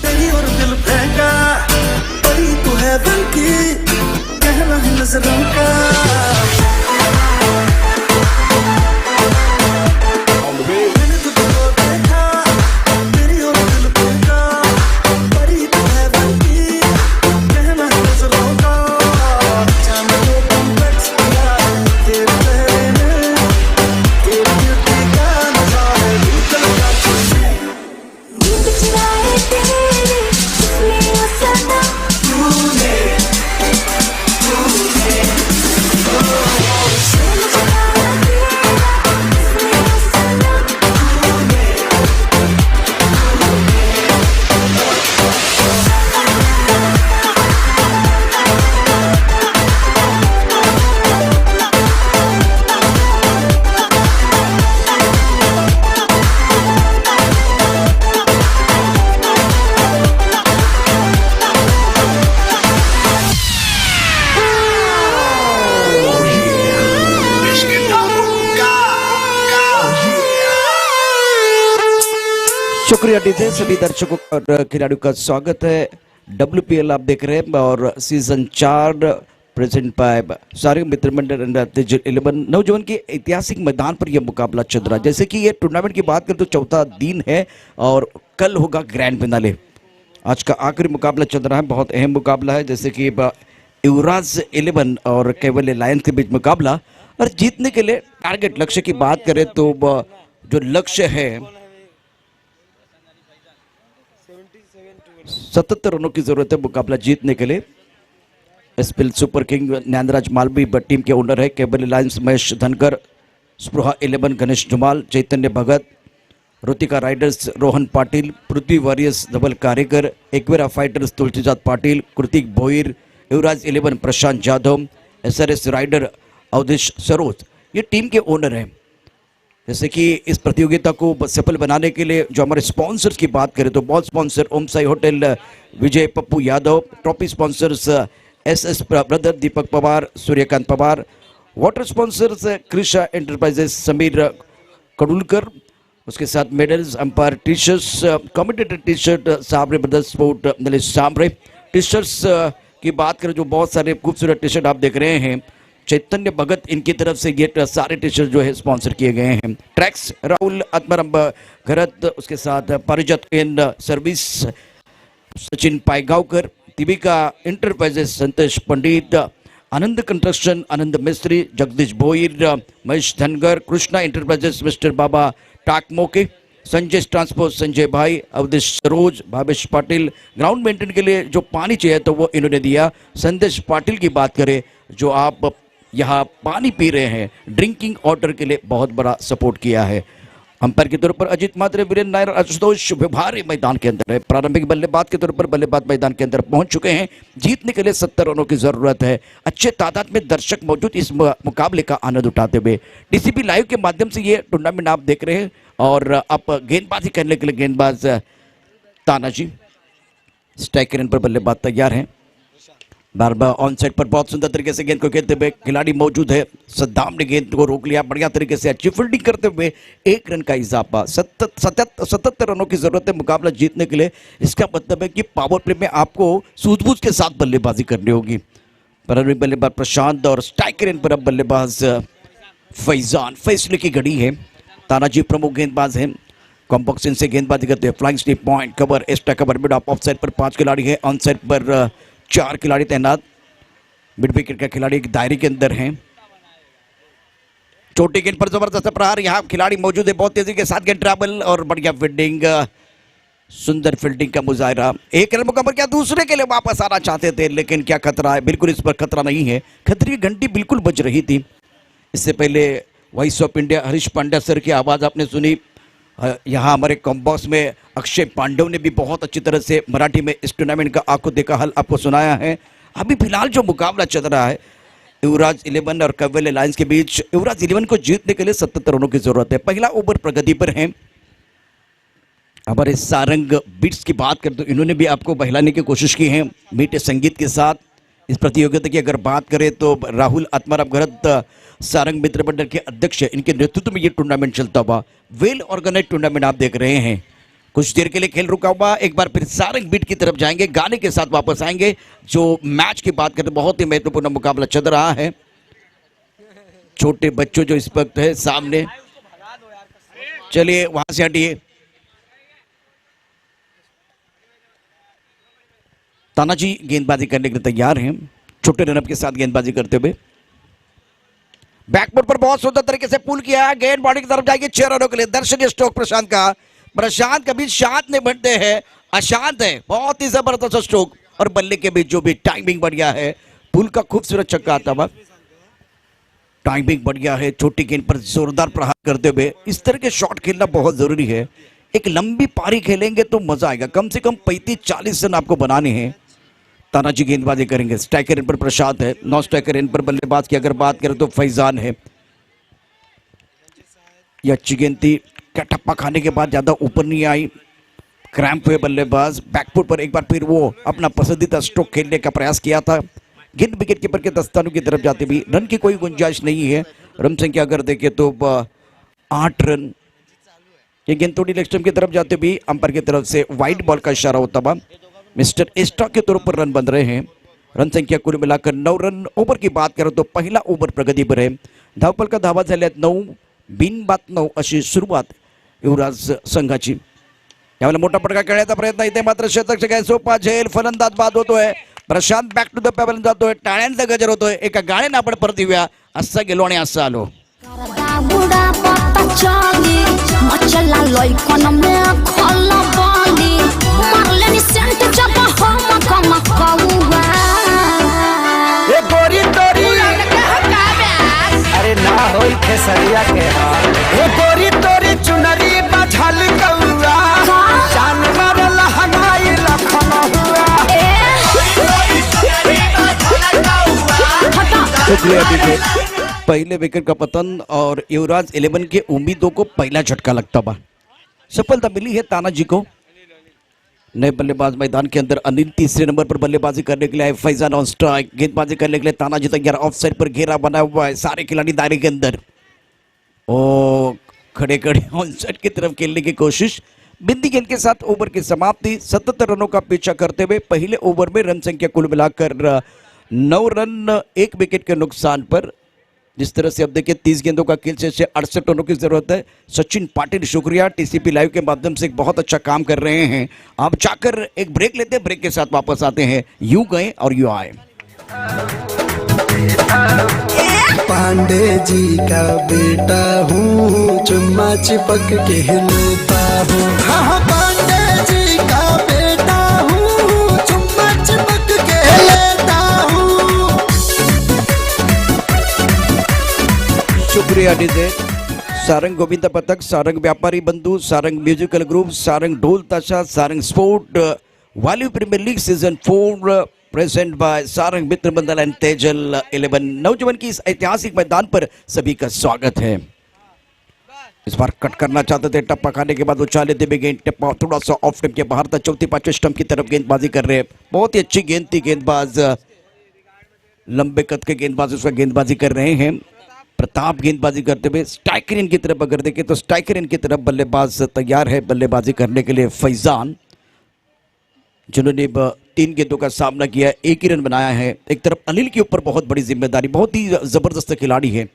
Speaker 4: तेरी और दिल फेंका, परी तू है दिल की, कहना है नजरों का। मैंने तुझको देखा, तेरी और दिल फेंका, परी तू है दिल की, कहना है नजरों का। चांद को कॉम्प्लेक्स किया है तेरे चेहरे ने, तेरी ब्यूटी का नशा है दिल का तुझे।
Speaker 5: नींद चुराए तेरी इसलिए वो सनम
Speaker 4: तूने
Speaker 5: नींद चुराए तेरा इसलिए वो सनम
Speaker 1: शुक्रिया डीजे। सभी दर्शकों और खिलाड़ियों का स्वागत है। WPL आप देख रहे हैं और सीजन 4 प्रेजेंट बाय सारे मित्र मंडल अंडर 11 नौजवान के ऐतिहासिक मैदान पर यह मुकाबला चल रहा है। जैसे कि ये टूर्नामेंट की बात करें तो चौथा दिन है और कल होगा ग्रैंड फिनाले। आज का आखिरी मुकाबला चल रहा है, बहुत अहम मुकाबला है। जैसे कि युवराज 11 और केवल लायंस के बीच मुकाबला, और जीतने के लिए टारगेट लक्ष्य की बात करें तो जो लक्ष्य है 77 रनों की जरूरत है मुकाबला जीतने के लिए। SPL super king Naindraj Malvi team के ओनर है। Cable lions Mahesh Dhankar, Spruha 11 Ganesh Jumal, Chaitanya Bhagat, Rutika riders Rohan Patil, Prithvi warriors Dhaval Karekar, एक्वेरा fighters Tulsijat Patil, Kritik Bhoir, Yuvraj 11 Prashant Jadhav, SRS rider Awadhesh Saroj, ये टीम के ओनर हैं। जैसे कि इस प्रतियोगिता को सफल बनाने के लिए जो हमारे स्पॉन्सर्स की बात करें तो ball sponsor Om Sai hotel Vijay Pappu Yadav, trophy sponsors SS brother Deepak Pawar, Suryakant Pawar, water sponsors Krisha enterprises Sameer Kadulkar, उसके साथ medals, umpire T shirts, commentator T shirt Sabare brothers sport Nalesh Samre, T shirts की बात करें जो बहुत सारे खूबसूरत टी शर्ट आप देख रहे हैं चैतन्य भगत इनकी तरफ से ये सारे टी शर्ट जो है स्पॉन्सर किए गए हैं। ट्रैक्स राहुल आत्मारंभ घरत, उसके साथ Parijat in service Sachin Paygaonkar, Tibika enterprises Santosh Pandit, Anand construction Anand Mistry, Jagdish Bhoir, Mahesh Dhangar, Krishna enterprises mister Baba Takmoke, Sanjay transport Sanjay bhai, Awadhesh Saroj, Bhavesh Patil. Ground maintain के लिए जो पानी चाहिए तो वो इन्होंने दिया। संदेश पाटिल की बात करें जो आप यहाँ पानी पी रहे हैं, ड्रिंकिंग वाटर के लिए बहुत बड़ा सपोर्ट किया है। अंपायर के तौर पर अजीत मात्रे, वीरेंद्र नायर, आशुतोष व्यवहारी मैदान के अंदर है। प्रारंभिक बल्लेबाज के तौर पर बल्लेबाज मैदान के अंदर पहुंच चुके हैं। जीतने के लिए 70 रनों की जरूरत है। अच्छे तादाद में दर्शक मौजूद इस मुकाबले का आनंद उठाते हुए DCP लाइव के माध्यम से ये टूर्नामेंट आप देख रहे हैं। और आप गेंदबाजी करने के लिए गेंदबाज तानाजी स्ट्राइकर पर बल्लेबाज तैयार हैं। बार बार ऑन साइड पर बहुत सुंदर तरीके से गेंद को खेलते हुए खिलाड़ी मौजूद है। सद्दाम ने गेंद को रोक लिया बढ़िया तरीके से, अच्छी फील्डिंग करते हुए 1 रन का इजाफा। 77 रनों की जरूरत है मुकाबला जीतने के लिए। इसका मतलब है कि पावर प्ले में आपको सूझबूझ के साथ बल्लेबाजी करनी होगी। प्रारंभिक बल्लेबाज प्रशांत और स्ट्राइकर पर अब बल्लेबाज फैजान। फैसले की घड़ी है। तानाजी प्रमुख गेंदबाज हैं। कॉम्पॉक्सिन से गेंदबाजी करते हैं। Flying slip, point, cover, extra cover, mid of side पर 5 खिलाड़ी हैं। ऑन साइड पर 4 खिलाड़ी तैनात। मिड विकेट का खिलाड़ी एक दायरे के अंदर हैं। छोटी गेंद पर जबरदस्त प्रहार, यहाँ खिलाड़ी मौजूद है। बहुत तेजी के साथ गेंद ट्रैवल और बढ़िया फील्डिंग। सुंदर फील्डिंग का मुजाहरा, एक रन मुकम्मल किया, दूसरे के लिए वापस आना चाहते थे लेकिन क्या खतरा है, बिल्कुल इस पर खतरा नहीं है, खतरे की घंटी बिल्कुल बज रही थी। इससे पहले voice of India Harish Pandya sir की आवाज़ आपने सुनी, यहाँ हमारे कॉम्बॉक्स में अक्षय पांडव ने भी बहुत अच्छी तरह से मराठी में इस टूर्नामेंट का आंखों देखा हल आपको सुनाया है। अभी फिलहाल जो मुकाबला चल रहा है युवराज 11 और कैवल अलायंस के बीच, युवराज 11 को जीतने के लिए 77 रनों की जरूरत है। पहला ओवर प्रगति पर है। हमारे सारंग बिट्स की बात करें तो इन्होंने भी आपको बहलाने की कोशिश की है मीठे संगीत के साथ। इस प्रतियोगिता की अगर बात करें तो राहुल आत्माराम गरत सारंग मित्र मंडल के अध्यक्ष, इनके नेतृत्व में ये टूर्नामेंट चलता हुआ वेल ऑर्गेनाइज टूर्नामेंट आप देख रहे हैं। कुछ देर के लिए खेल रुका हुआ, एक बार फिर सारंग बीट की तरफ जाएंगे, गाने के साथ वापस आएंगे। जो मैच की बात करें बहुत ही महत्वपूर्ण मुकाबला चल रहा है। छोटे बच्चों जो इस वक्त है सामने, चलिए वहां से हटिए। तानाजी गेंदबाजी करने के लिए तैयार हैं, छोटे रनअप के साथ गेंदबाजी करते हुए। बैकफुट पर बहुत सुंदर तरीके से पुल किया, गेंद बॉडी की तरफ जाएगी 6 रनों के लिए। दर्शनीय स्ट्रोक प्रशांत का, प्रशांत कभी शांत नहीं बनते हैं, अशांत है, बहुत ही जबरदस्त स्ट्रोक। और बल्ले के बीच जो भी टाइमिंग बढ़िया है, पुल का खूबसूरत छक्का आता हुआ, टाइमिंग बढ़िया है, छोटी गेंद पर जोरदार प्रहार करते हुए। इस तरह के शॉट खेलना बहुत जरूरी है। एक लंबी पारी खेलेंगे तो मजा आएगा, कम से कम 35-40 रन आपको बनाने हैं। तानाजी गेंदबाजी करेंगे, स्ट्राइकर एंड पर प्रशांत है, नॉन स्ट्राइकर एंड पर बल्लेबाज की अगर बात करें तो फैजान है। यह अच्छी गेंद थी, क्या टप्पा खाने के बाद ज्यादा ऊपर नहीं आई, क्रैम्प हुए बल्लेबाज। बैकफुट पर एक बार फिर वो अपना पसंदीदा स्ट्रोक खेलने का प्रयास किया था। गेंद विकेट कीपर के दस्तानों की तरफ जाते भी रन की कोई गुंजाइश नहीं है। रन संख्या अगर देखें तो 8 रन। ये गेंद थोड़ी लेग स्टंप की तरफ जाते भी अंपायर की तरफ से वाइड बॉल का इशारा होता हुआ मिस्टर एस्ट्रा के तौर पर रन बन रहे हैं। रन संख्या कुल मिलाकर 9 रन। ओव्हर की बात करें तो पहिला ओव्हर प्रगतीपर आहे। धावपल का धावा झाल्यात 9, बिनबाद 9 अशी सुरुवात युवराज संघाची। यावेळेला मोठा पटका खेळण्याचा प्रयत्न, इथे मात्र शतक काय सोपा झेल, फलंदाज बाद होतोय। प्रशांत बॅक टू द पेबल जातोय, टाळ्यांचा गजर होतोय। एका गाण्याने आपण परत येऊया, असं गेलो आणि असं आलो।
Speaker 5: बुढ़ा पता चली मचला लइकन में खोला बाली मारले नि सेंट जब हम कम कौवा
Speaker 4: ए गोरी तोरी अरे ना होई खेसरिया के हाल, ए गोरी तोरी चुनरी बझल कौआ जानवर लहंगाई लखन हुआ।
Speaker 1: पहले विकेट का पतन और युवराज 11 के उम्मीदों को पहला झटका लगता बा। सफलता मिली है तानाजी को। नए बल्लेबाज मैदान के अंदर अनिल तीसरे नंबर पर बल्लेबाजी करने के लिए आए। फैजान ऑन स्ट्राइक, गेंदबाजी करने के लिए तानाजी तैयार। ऑफ साइड पर घेरा बना हुआ है, सारे खिलाड़ी दायरे के अंदर। ओ खड़े खड़े ऑन साइड की तरफ खेलने की कोशिश। बिंदी गेंद के साथ ओवर की समाप्ति। 77 रनों का पीछा करते हुए पहले ओवर में रन संख्या कुल मिलाकर 9 रन, 1 विकेट के नुकसान पर। जिस तरह से अब देखिए 30 गेंदों का खेल से 68 रनों की जरूरत है। सचिन पाटिल शुक्रिया, टीसीपी लाइव के माध्यम से बहुत अच्छा काम कर रहे हैं। आप जाकर एक ब्रेक लेते हैं, ब्रेक के साथ वापस आते हैं। यूं गए और यूं आए।
Speaker 6: पांडे जी का बेटा हूँ, चुम्मा चिपक के लेता हूँ। हाँ पांडे जी का बेटा हूँ, चुम्मा चिपक के लेता हूँ।
Speaker 1: शुक्रिया डीजे। सारंग गोविंद पथक, सारंग व्यापारी बंधु, सारंग म्यूजिकल ग्रुप, सारंग ढोल ताशा, सारंग स्पोर्ट वाली premier league season 4 present by Sarang Mitra Mandal and Tejal 11। नौजवान की इस ऐतिहासिक मैदान पर सभी का स्वागत है। इस बार कट करना चाहते थे, टप्पा खाने के बाद उछाले थे गेंद, टप्पा थोड़ा सा ऑफ स्टंप के बाहर था। चौथी पांचवें स्टंप की तरफ गेंदबाजी कर रहे हैं। बहुत ही अच्छी गेंद थी, गेंदबाज लंबे कद के गेंदबाज उसका गेंदबाजी कर रहे हैं। प्रताप गेंदबाजी करते हुए स्ट्राइकर इन की तरफ अगर देखें तो स्ट्राइकर इन की तरफ बल्लेबाज तैयार है बल्लेबाजी करने के लिए। फैजान जिन्होंने 3 गेंदों का सामना किया, 1 ही रन बनाया है। एक तरफ अनिल के ऊपर बहुत बड़ी जिम्मेदारी, बहुत ही जबरदस्त खिलाड़ी है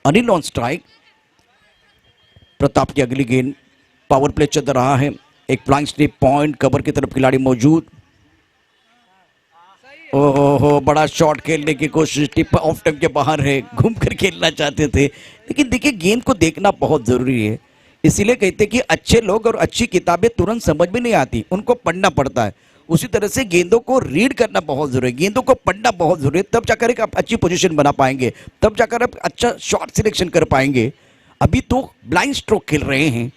Speaker 1: अनिल ऑन स्ट्राइक। प्रताप की अगली गेंद, पावर प्ले चल रहा है। एक फ्लाइंग स्लिप पॉइंट कवर की तरफ खिलाड़ी मौजूद। ओहो बड़ा शॉट खेलने की कोशिश, टिप ऑफ टाइम के बाहर है, घूमकर खेलना चाहते थे। लेकिन देखिए गेंद को देखना बहुत जरूरी है। इसीलिए कहते हैं कि अच्छे लोग और अच्छी किताबें तुरंत समझ में नहीं आती, उनको पढ़ना पड़ता है। उसी तरह से गेंदों को रीड करना बहुत जरूरी है, गेंदों को पढ़ना बहुत जरूरी है, तब जाकर एक आप अच्छी पोजीशन बना पाएंगे, तब जाकर आप अच्छा शॉट सिलेक्शन कर पाएंगे। अभी तो ब्लाइंड स्ट्रोक खेल रहे हैं,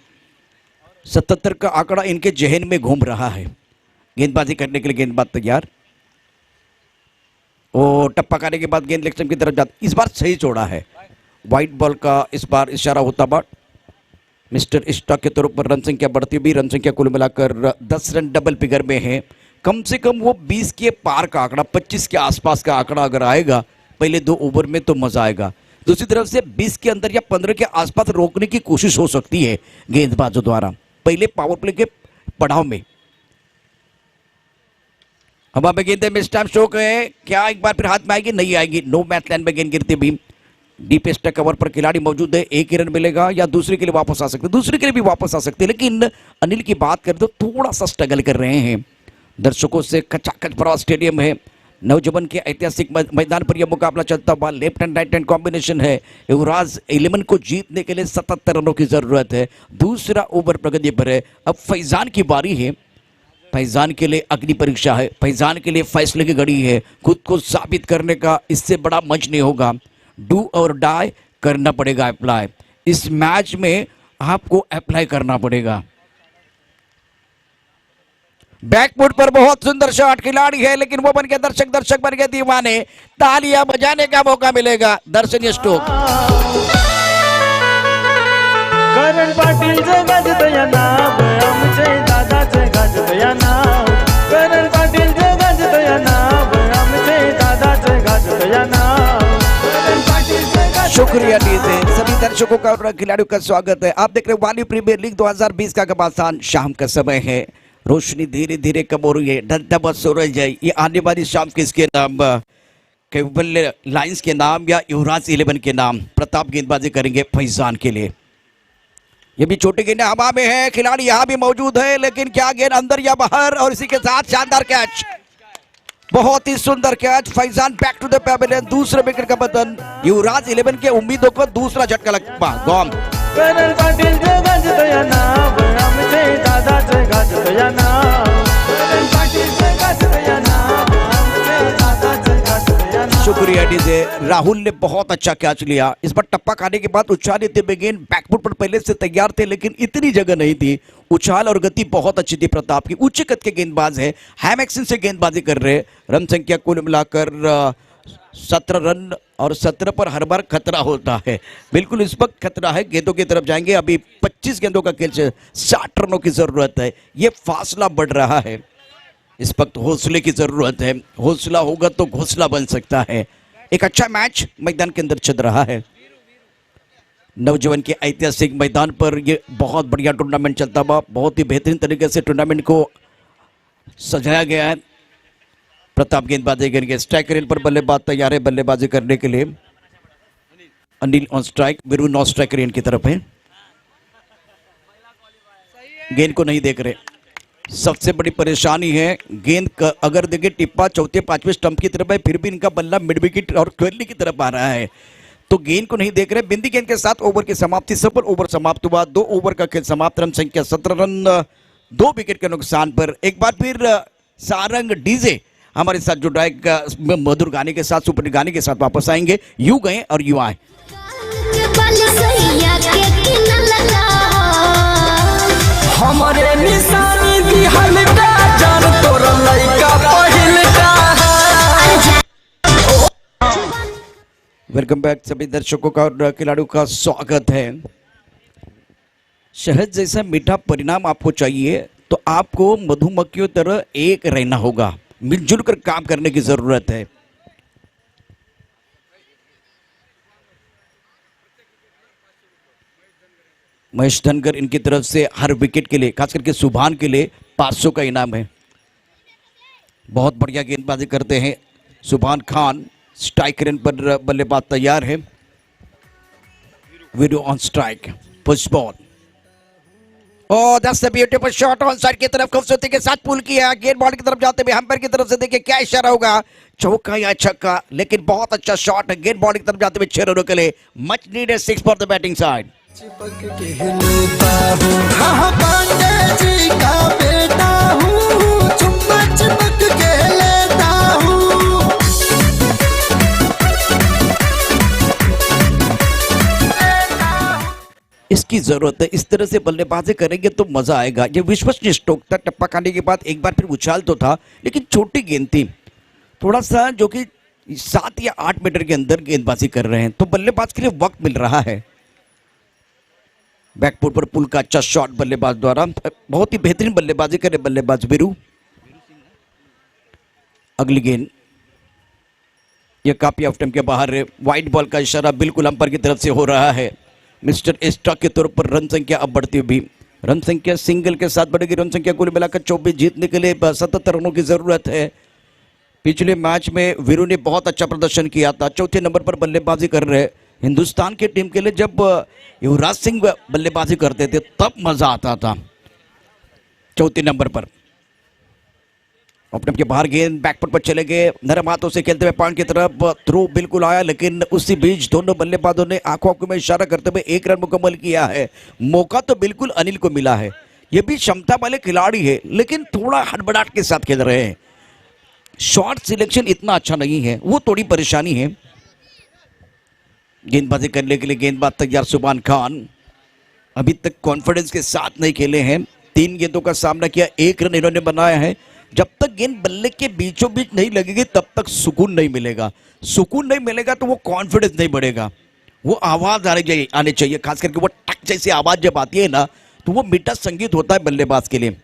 Speaker 1: 77 का आंकड़ा इनके जहन में घूम रहा है। गेंदबाजी करने के लिए गेंदबाज तैयार, ओ टप्पा खाने के बाद गेंद लेग की तरफ जाती, इस बार सही छोड़ा है। व्हाइट बॉल का इस बार इशारा होता बट मिस्टर स्टॉक के तौर पर रन संख्या बढ़ती हुई, रन संख्या कुल मिलाकर 10 रन डबल फिगर में है। कम से कम वो 20 के पार का आंकड़ा, 25 के आसपास का आंकड़ा अगर आएगा पहले 2 ओवर में तो मजा आएगा। दूसरी तरफ से 20 के अंदर या 15 के आसपास रोकने की कोशिश हो सकती है गेंदबाजों द्वारा पहले पावर प्ले के पड़ाव में। हवा में गेंद मिस टाइम स्ट्रोक है, क्या एक बार फिर हाथ में आएगी? नहीं आएगी। नो मैच लाइन में गेंद गिरती भी, डीप स्टैक कवर पर खिलाड़ी मौजूद है, एक ही रन मिलेगा या दूसरे के लिए वापस आ सकते, दूसरे के लिए भी वापस आ सकते, लेकिन अनिल की बात करें तो थोड़ा सा स्ट्रगल कर रहे हैं। दर्शकों से खचाखच भरा स्टेडियम है, नौजवान के ऐतिहासिक मैदान पर यह मुकाबला चलता हुआ, left and right hand combination है। युवराज 11 को जीतने के लिए 77 रनों की जरूरत है। दूसरा ओवर प्रगति पर है, अब फैजान की बारी है। फैजान के लिए अग्नि परीक्षा है, फैजान के लिए फैसले की घड़ी है, खुद को साबित करने का इससे बड़ा मंच नहीं होगा। डू और डाई करना पड़ेगा अप्लाई, इस मैच में आपको अप्लाई करना पड़ेगा। बैकफुट पर बहुत सुंदर शॉट, खिलाड़ी है लेकिन वो बन गया दर्शक बन गए दीवाने, तालियां बजाने का मौका मिलेगा। दर्शनीय स्ट्रोक,
Speaker 7: करण पाटीलचं गाजतया नाव, आमचे दादाचं गाजतया नाव, करण पाटीलचं गाजतया नाव, आमचे दादाचं गाजतया नाव, करण पाटीलचं गाजतया।
Speaker 1: शुक्रिया डीजे। सभी दर्शकों का और खिलाड़ियों का स्वागत है। आप देख रहे वाली प्रीमियर लीग 2020 का घमासान। शाम का समय है, रोशनी धीरे धीरे कम हो रही है, ढलता हुआ सूरज है। ये आने वाली शाम किसके नाम? केवल लाइंस के नाम या युवराज 11 के नाम? प्रताप गेंदबाजी करेंगे फैजान के लिए। ये भी छोटी गेंद हवा में है, खिलाड़ी यहाँ भी मौजूद है, लेकिन क्या गेंद अंदर या बाहर? और इसी के साथ शानदार कैच, बहुत ही सुंदर catch. Faizan back to the pavilion, दूसरे विकेट का पतन। युवराज 11 के उम्मीदों को दूसरा झटका लगा। गॉन,
Speaker 7: करण पाटीलचं गाजतया नाव, आमचे दादाचं गाजतया नाव, करण पाटीलचं गाजतया नाव, आमचे दादाचं गाजतया नाव।
Speaker 1: शुक्रिया डीजे। राहुल ने बहुत अच्छा कैच लिया, इस पर टप्पा खाने के बाद उछाल लेते हुए गेंद बैकफुट पर पहले से तैयार थे, लेकिन इतनी जगह नहीं थी। उछाल और गति बहुत अच्छी थी प्रताप की। उच्च कद के गेंदबाज है, हैम एक्शन से गेंदबाजी कर रहे। रन संख्या कुल मिलाकर 17 रन, और 17 पर हर बार खतरा होता है। बिल्कुल इस वक्त खतरा है, गेंदों की तरफ जाएंगे। अभी 25 गेंदों का खेल से 60 रनों की जरूरत है। ये फासला बढ़ रहा है, इस वक्त हौसले की जरूरत है। हौसला होगा तो घोंसला बन सकता है। एक अच्छा मैच मैदान के अंदर चल रहा है, नौजवान के ऐतिहासिक मैदान पर ये बहुत बढ़िया टूर्नामेंट चलता हुआ, बहुत ही बेहतरीन तरीके से टूर्नामेंट को सजाया गया है। प्रताप गेंदबाजी करेंगे, स्ट्राइक रेन पर बल्लेबाज तैयार है बल्लेबाजी करने के लिए। Anil on strike, Veeru non strike rain की तरफ है, गेंद को नहीं देख रहे। सबसे बड़ी परेशानी है गेंद का, अगर देखें टिप्पा चौथे पांचवें स्टंप की तरफ है, फिर भी इनका बल्ला मिड विकेट और कोहली की तरफ आ रहा है, तो गेंद को नहीं देख रहे। बिंदी गेंद के साथ ओवर की समाप्ति, सफल ओवर समाप्त हुआ। 2 ओवर का खेल समाप्त, रन संख्या 17 रन, 2 विकेट के नुकसान पर। एक बार फिर सारंग डीजे हमारे साथ जुड़ा है, मधुर गाने के साथ, सुपर गाने के साथ वापस आएंगे। यूं गए और यूं आए।
Speaker 4: हमारे निशानी दी हल्का जान तोर लइका पहिलका है।
Speaker 1: वेलकम बैक सभी दर्शकों का और खिलाड़ियों का स्वागत है। शहद जैसा मीठा परिणाम आपको चाहिए तो आपको मधुमक्खियों तरह एक रहना होगा, मिलजुल कर काम करने की जरूरत है। महेश धनगर इनकी तरफ से हर विकेट के लिए, खास करके सुभान के लिए 500 का इनाम है। बहुत बढ़िया गेंदबाजी करते हैं सुभान खान। स्ट्राइक रेन पर बल्लेबाज तैयार है, Veeru on strike, push ball. Oh that's a beautiful shot on side की तरफ, खूबसूरती के साथ पुल किया। गेंद बॉल की तरफ जाते हुए अंपायर की तरफ से देखिए क्या इशारा होगा, चौका या छक्का, लेकिन बहुत अच्छा शॉट है। गेंद बॉल की तरफ जाते हुए 6 रनों के लिए, much needed 6 for the batting side.
Speaker 6: चिपक के लेता हूँ, हाँ पांडे जी का बेटा हूँ, चुम्मा चिपक के लेता हूँ।
Speaker 1: इसकी जरूरत है, इस तरह से बल्लेबाजी करेंगे तो मजा आएगा। ये विश्वसनीय स्ट्रोक था, टप्पा खाने के बाद एक बार फिर उछाल तो था, लेकिन छोटी गेंद थी, थोड़ा सा, जो कि 7 या 8 मीटर के अंदर गेंदबाजी कर रहे हैं, तो बल्लेबाज के लिए वक्त मिल रहा है। बैकफुट पर पुल का अच्छा शॉट बल्लेबाज द्वारा, बहुत ही बेहतरीन बल्लेबाजी करे बल्लेबाज वीरू। अगली गेंद, यह काफी ऑफ टाइम के बाहर है, वाइट बॉल का इशारा बिल्कुल अंपायर की तरफ से हो रहा है। मिस्टर एक्स्ट्रा के तौर पर रन संख्या अब बढ़ती हुई, रन संख्या सिंगल के साथ बढ़ेगी। रन संख्या कुल मिलाकर 24, जीतने के लिए 77 रनों की जरूरत है। पिछले मैच में वीरू ने बहुत अच्छा प्रदर्शन किया था, चौथे नंबर पर बल्लेबाजी कर रहे हिंदुस्तान की टीम के लिए। जब युवराज सिंह बल्लेबाजी करते थे तब मजा आता था। चौथे नंबर पर अपने के बाहर गेंद बैकफुट पर चले गए, नरम हाथों से खेलते हुए पॉइंट की तरफ थ्रो बिल्कुल आया, लेकिन उसी बीच दोनों बल्लेबाजों ने आंखों में इशारा करते हुए 1 रन मुकम्मल किया है। मौका तो बिल्कुल अनिल को मिला है, ये भी क्षमता वाले खिलाड़ी है, लेकिन थोड़ा हड़बड़ाहट के साथ खेल रहे हैं। शॉट सिलेक्शन इतना अच्छा नहीं है, वो थोड़ी परेशानी है। गेंदबाजी करने के लिए गेंदबाज तैयार सुभान खान, अभी तक कॉन्फिडेंस के साथ नहीं खेले हैं। 3 गेंदों का सामना किया, 1 रन इन्होंने बनाया है। जब तक गेंद बल्ले के बीचों बीच नहीं लगेगी तब तक सुकून नहीं मिलेगा। सुकून नहीं मिलेगा तो वो कॉन्फिडेंस नहीं बढ़ेगा, वो आवाज आनी चाहिए, खास करके वो टक जैसी आवाज जब आती है ना, तो वो मीठा संगीत होता है बल्लेबाज के लिए।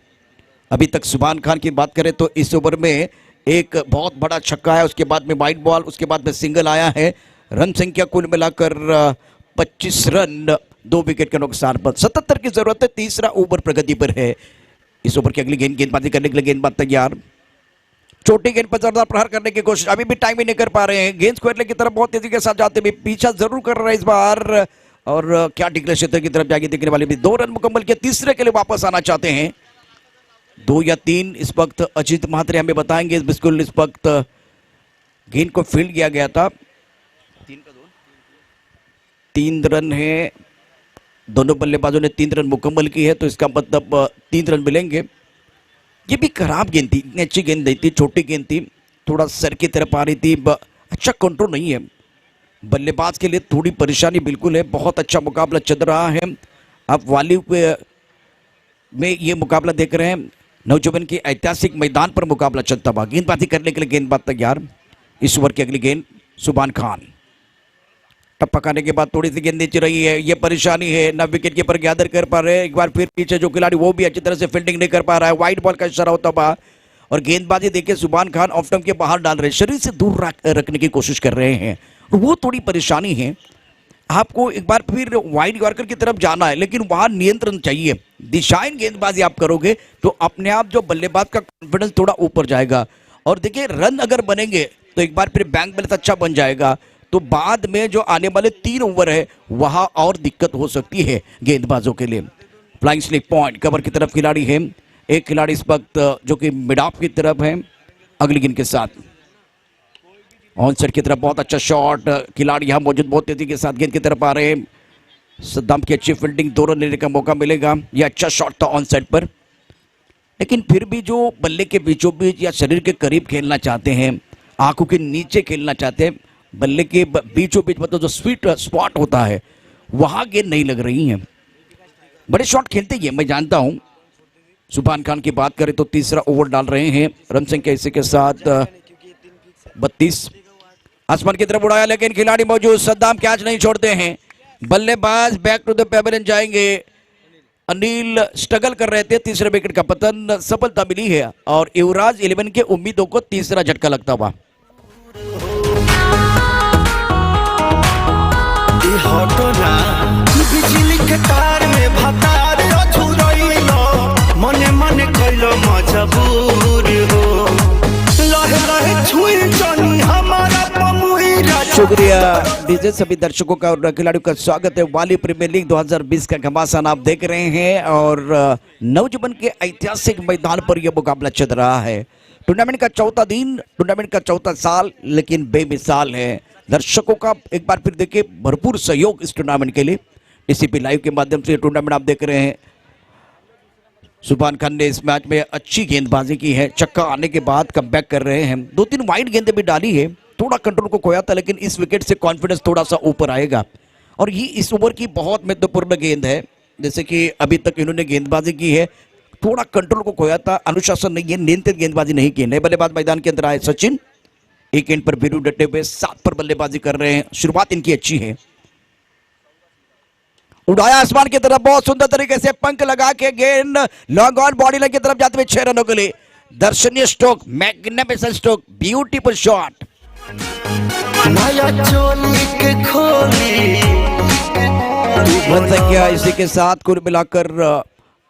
Speaker 1: अभी तक सुभान खान की बात करें तो इस ओवर में एक बहुत बड़ा छक्का है, उसके बाद में वाइड बॉल, उसके बाद में सिंगल आया है। रन संख्या कुल मिलाकर 25 रन, 2 विकेट के नुकसान पर। 77 की जरूरत है, तीसरा ओवर प्रगति पर है। इस ओवर की अगली गेंदबाजी करने के लिए गेंदबाज तैयार, छोटी गेंद पर जोरदार प्रहार करने की कोशिश, अभी भी टाइम ही नहीं कर पा रहे हैं। गेंद स्क्वायर लेग की तरफ बहुत तेजी के साथ जाते हुए पीछा जरूर कर रहे हैं इस बार, और क्या डिक्लेयर क्षेत्र की तरफ जाके देखने वाले भी 2 रन मुकम्मल किए, तीसरे के लिए वापस आना चाहते हैं। 2 या 3 इस वक्त अजीत महात्रे हमें बताएंगे। बिल्कुल इस वक्त गेंद को फील्ड किया गया था, 3 रन है, दोनों बल्लेबाजों ने 3 रन मुकम्मल की है, तो इसका मतलब 3 रन मिलेंगे। ये भी खराब गेंद थी, इतनी अच्छी गेंद नहीं थी, छोटी गेंद थी, थोड़ा सर की तरफ आ रही थी, अच्छा कंट्रोल नहीं है। बल्लेबाज के लिए थोड़ी परेशानी बिल्कुल है। बहुत अच्छा मुकाबला चल रहा है, आप वाली में ये मुकाबला देख रहे हैं। नौजवान के ऐतिहासिक मैदान पर मुकाबला चलता हुआ, गेंदबाजी करने के लिए गेंदबाज तैयार। इस ओवर की अगली गेंद सुभान खान, टप्पा खाने के बाद थोड़ी सी गेंद नीचे रही है, ये परेशानी है, ना विकेट कीपर गैदर कर पा रहे हैं। एक बार फिर पीछे जो खिलाड़ी वो भी अच्छी तरह से फील्डिंग नहीं कर पा रहा है, वाइड बॉल का इशारा होता हुआ, और गेंदबाजी देखिए सुभान खान ऑफ स्टंप के बाहर डाल रहे हैं, शरीर से दूर रखने की कोशिश कर रहे हैं, वो थोड़ी परेशानी है। आपको एक बार फिर वाइड यॉर्कर की तरफ जाना है, लेकिन वहां नियंत्रण चाहिए। दिशाहीन गेंदबाजी आप करोगे तो अपने आप जो बल्लेबाज का कॉन्फिडेंस थोड़ा ऊपर जाएगा, और देखिए रन अगर बनेंगे तो एक बार फिर बैंक बैलेंस अच्छा बन जाएगा, तो बाद में जो आने वाले 3 ओवर है वहां और दिक्कत हो सकती है गेंदबाजों के लिए। फ्लाइंग स्लिप पॉइंट कवर की तरफ खिलाड़ी है, एक खिलाड़ी इस वक्त जो कि मिड ऑफ की तरफ है। अगली गेंद के साथ ऑन साइड की तरफ बहुत अच्छा शॉट, खिलाड़ी यहाँ मौजूद बहुत तेजी के साथ गेंद की तरफ आ रहे हैं। सद्दाम की अच्छी फील्डिंग, 2 रन लेने का मौका मिलेगा। यह अच्छा शॉट था ऑन साइड पर, लेकिन फिर भी जो बल्ले के बीचों बीच या शरीर के करीब खेलना चाहते हैं, आंखों के नीचे खेलना चाहते हैं, बल्ले के बीचों बीच मतलब जो स्वीट स्पॉट होता है वहां गेंद नहीं लग रही हैं। बड़े शॉट खेलते ही है, मैं जानता हूं। सुभान खान की बात करें तो तीसरा ओवर डाल रहे हैं, रन संख्या इसी के साथ 32। आसमान की तरफ उड़ाया, लेकिन खिलाड़ी मौजूद, सद्दाम कैच नहीं छोड़ते हैं। बल्लेबाज बैक टू द पेवेलियन जाएंगे। अनिल स्ट्रगल कर रहे थे, तीसरे विकेट का पतन, सफलता मिली है, और युवराज 11 के उम्मीदों को तीसरा झटका लगता हुआ।
Speaker 4: बिजली के तार में भतार अधूरइलो, मने मने कइलो मजबूर हो, लहे लहे छुई जानी हमारा पमुई राजा।
Speaker 1: शुक्रिया डीजे। सभी दर्शकों का और खिलाड़ियों का स्वागत है। वाली प्रीमियर लीग 2020 का घमासान आप देख रहे हैं, और नौजवान के ऐतिहासिक मैदान पर यह मुकाबला चल रहा है। टूर्नामेंट का 4था दिन, टूर्नामेंट का 4था साल, लेकिन बेमिसाल है। दर्शकों का एक बार फिर देखिए भरपूर सहयोग इस टूर्नामेंट के लिए। एसीपी लाइव के माध्यम से टूर्नामेंट आप देख रहे हैं। सुभान खान ने इस मैच में अच्छी गेंदबाजी की है, चक्का आने के बाद कमबैक कर रहे हैं। 2-3 वाइड गेंदें भी डाली है, थोड़ा कंट्रोल को खोया था, लेकिन इस विकेट से कॉन्फिडेंस थोड़ा सा ऊपर आएगा। और ये इस ओवर की बहुत महत्वपूर्ण गेंद है, जैसे कि अभी तक इन्होंने गेंदबाजी की है, थोड़ा कंट्रोल को खोया था, अनुशासन नहीं है, नियंत्रित गेंदबाजी नहीं की। नए बल्लेबाज मैदान के अंदर आए सचिन, एक एंड पर वीरू डटे हुए 7 पर बल्लेबाजी कर रहे हैं। शुरुआत इनकी अच्छी है, उड़ाया आसमान की तरफ, बहुत सुंदर तरीके से पंख लगा के गेंद लॉन्ग ऑन बॉडी लाइन की तरफ जाते हुए 6 रनों के लिए। दर्शनीय stroke, magnificent stroke, beautiful shot.
Speaker 6: नया चोली के खोली
Speaker 1: रन संख्या इसी के साथ कुल मिलाकर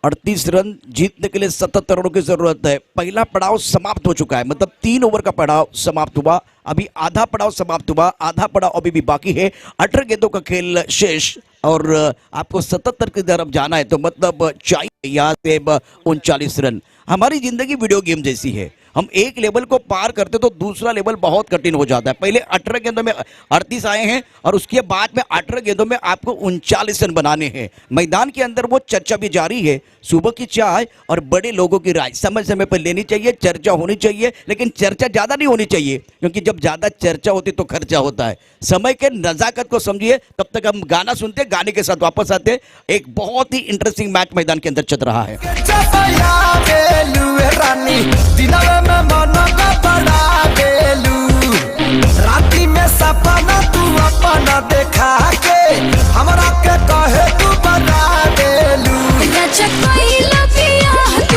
Speaker 1: 38 रन, जीतने के लिए 77 रनों की जरूरत है। पहला पड़ाव समाप्त हो चुका है, मतलब 3 ओवर का पड़ाव समाप्त हुआ, अभी आधा पड़ाव समाप्त हुआ, आधा पड़ाव अभी भी बाकी है। 18 गेंदों का खेल शेष और आपको 77 की तरफ जाना है, तो मतलब चाहिए यहाँ से 39 रन। हमारी जिंदगी वीडियो गेम जैसी है, हम एक लेवल को पार करते तो दूसरा लेवल बहुत कठिन हो जाता है। पहले 18 गेंदों में 38 आए हैं और उसके बाद में 18 गेंदों में आपको 39 रन बनाने हैं। मैदान के अंदर वो चर्चा भी जारी है, सुबह की चाय और बड़े लोगों की राय समय समय पर लेनी चाहिए, चर्चा होनी चाहिए, लेकिन चर्चा ज्यादा नहीं होनी चाहिए, क्योंकि जब ज्यादा चर्चा होती तो खर्चा होता है। समय के नजाकत को समझिए। तब तक हम गाना सुनते, गाने के साथ वापस आते। एक बहुत ही इंटरेस्टिंग मैच मैदान के अंदर चल रहा है।
Speaker 6: रानी दिनवे में मन का बड़ा बेलू, राती में सपना तू अपना देखा के हमरा के कहे तू बड़ा बेलू।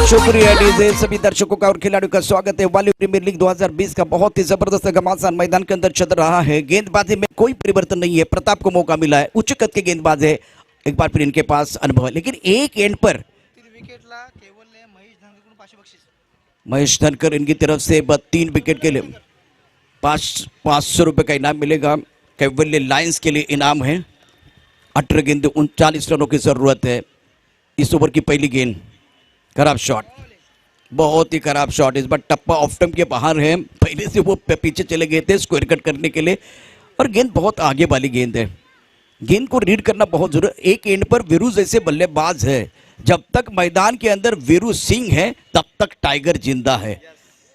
Speaker 1: शुक्रिया डीजे। सभी दर्शकों का और खिलाड़ियों का स्वागत है। वाली प्रीमियर लीग 2020 का बहुत ही जबरदस्त घमासान मैदान के अंदर चल रहा है। गेंदबाजी में कोई परिवर्तन नहीं है, प्रताप को मौका मिला है, उच्च कद के गेंदबाज है, एक बार फिर इनके पास अनुभव है, लेकिन एक एंड पर महेश धनकर इनकी तरफ से 3 विकेट के लिए 500 रुपए का इनाम मिलेगा। कैवल्य लायंस के लिए इनाम है। 18 गेंद 39 रनों की जरूरत है। इस ओवर की पहली गेंद, खराब शॉट, बहुत ही खराब शॉट। इस बार टप्पा ऑफ स्टंप के बाहर है, पहले से वो पीछे चले गए थे स्क्वायर कट करने के लिए, और गेंद बहुत आगे वाली गेंद है। गेंद को रीड करना बहुत जरूरी। एक एंड पर वीरू जैसे बल्लेबाज है, जब तक मैदान के अंदर वीरू सिंह है तब तक टाइगर जिंदा है।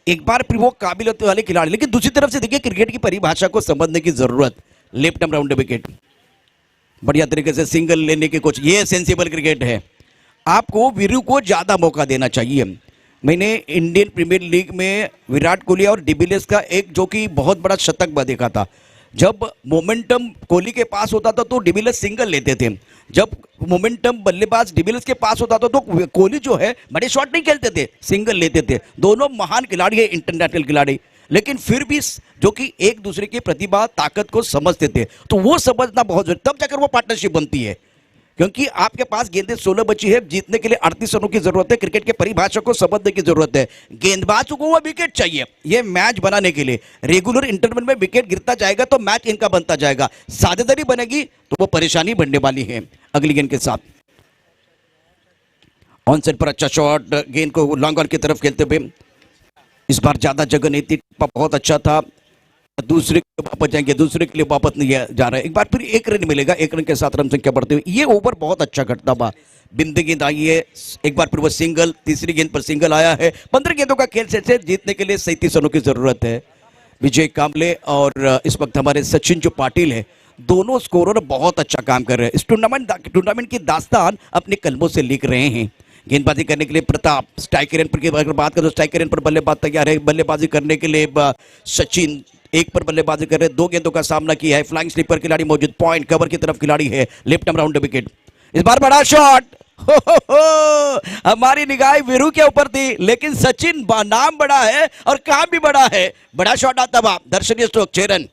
Speaker 1: एक बार फिर वो काबिलियत वाले खिलाड़ी, लेकिन दूसरी तरफ से देखिए क्रिकेट की परिभाषा को समझने की जरूरत। लेफ्ट आर्म राउंड विकेट, बढ़िया तरीके से सिंगल लेने की कोशिश, ये सेंसिबल क्रिकेट है। आपको वीरू को ज्यादा मौका देना चाहिए। मैंने इंडियन प्रीमियर लीग में विराट कोहली और डिविलियर्स का एक जो कि बहुत बड़ा शतक देखा था। जब मोमेंटम कोहली के पास होता था तो डिविलियर्स सिंगल लेते थे, जब मोमेंटम बल्लेबाज डिविलियर्स के पास होता था तो कोहली जो है बड़े शॉट नहीं खेलते थे, सिंगल लेते थे। दोनों महान खिलाड़ी है, इंटरनेशनल खिलाड़ी, लेकिन फिर भी जो कि एक दूसरे की प्रतिभा ताकत को समझते थे, तो वो समझना बहुत जरूरी, तब जाकर वो पार्टनरशिप बनती है। क्योंकि आपके पास गेंदें 16 बची है, जीतने के लिए 38 रनों की जरूरत है। क्रिकेट के परिभाषा को समझने की जरूरत है। गेंदबाजों को वो विकेट चाहिए ये मैच बनाने के लिए। रेगुलर इंटरवल में विकेट गिरता जाएगा तो मैच इनका बनता जाएगा, साझेदारी बनेगी तो वो परेशानी बनने वाली है। अगली गेंद के साथ ऑन सेट पर अच्छा शॉट, गेंद को लॉन्ग ऑन की तरफ खेलते हुए, इस बार ज्यादा जगह नहीं थी, बहुत अच्छा था। दूसरे के लिए वापस जाएंगे, दूसरे के लिए वापस नहीं जा रहा है। एक बार फिर 1 रन मिलेगा, 1 रन के साथ रन संख्या बढ़ते हुए। ये ओवर बहुत अच्छा घटता हुआ, बिंदी गेंद आई है, एक बार फिर वो सिंगल, तीसरी गेंद पर सिंगल आया है। 15 गेंदों का खेल से जीतने के लिए 37 रनों की जरूरत है। विजय कांबले और इस वक्त हमारे सचिन जो पाटिल है, दोनों स्कोरर बहुत अच्छा काम कर रहे हैं। इस टूर्नामेंट की दास्तान अपने कलमों से लिख रहे हैं। गेंदबाजी करने के लिए प्रताप, स्ट्राइक रेन पर की अगर बात करें तो स्ट्राइक रेन पर बल्लेबाज तैयार है। बल्लेबाजी करने के लिए सचिन 1 पर बल्लेबाजी कर रहे हैं, 2 गेंदों का सामना किया है। फ्लाइंग स्लीपर खिलाड़ी मौजूद, पॉइंट कवर की तरफ खिलाड़ी है। लेफ्ट आर्म राउंड विकेट, इस बार बड़ा शॉट, हमारी निगाह वीरू के ऊपर थी, लेकिन सचिन नाम बड़ा है और काम भी बड़ा है। बड़ा शॉट आता हुआ, दर्शनीय स्ट्रोक, 6 रन।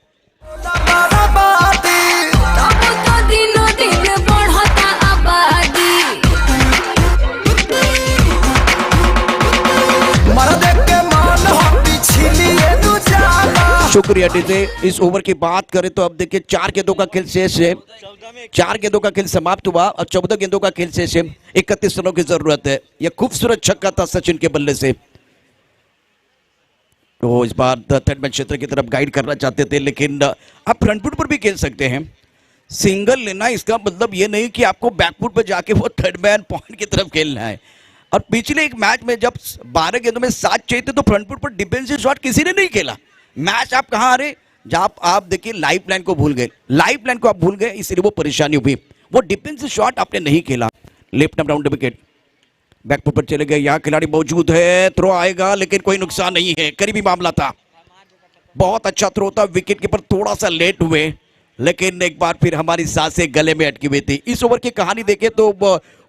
Speaker 1: शुक्रिया डीजे। इस ओवर की बात करें तो अब देखिए 4 गेंदों का खेल शेष है, 4 गेंदों का खेल समाप्त हुआ और 14 गेंदों का खेल शेष है। 31 रनों की जरूरत है। यह खूबसूरत छक्का था सचिन के बल्ले से। तो इस बार थर्ड मैन क्षेत्र की तरफ गाइड करना चाहते थे, लेकिन आप फ्रंट फुट पर भी खेल सकते हैं। सिंगल लेना इसका मतलब ये नहीं कि आपको बैकफुट पे जाके वो थर्ड मैन पॉइंट की तरफ खेलना है। और पिछले एक मैच में जब 12 गेंदों में 7 चाहिए थे तो फ्रंट फुट पर डिफेंसिव शॉट किसी ने नहीं खेला। मैच आप कहाँ आ रहे, जब आप देखिए लाइफ लाइन को भूल गए, लाइफ लाइन को आप भूल गए, इसलिए वो परेशानी हुई। वो डिफेंसिव शॉट आपने नहीं खेला। Left arm round wicket, backfoot पर चले गए, यहाँ खिलाड़ी मौजूद है, थ्रो आएगा लेकिन कोई नुकसान नहीं है, करीबी मामला था। बहुत अच्छा थ्रो था, विकेट कीपर थोड़ा सा लेट हुए लेकिन एक बार फिर हमारी सांसें गले में अटकी हुई थी। इस ओवर की कहानी देखें तो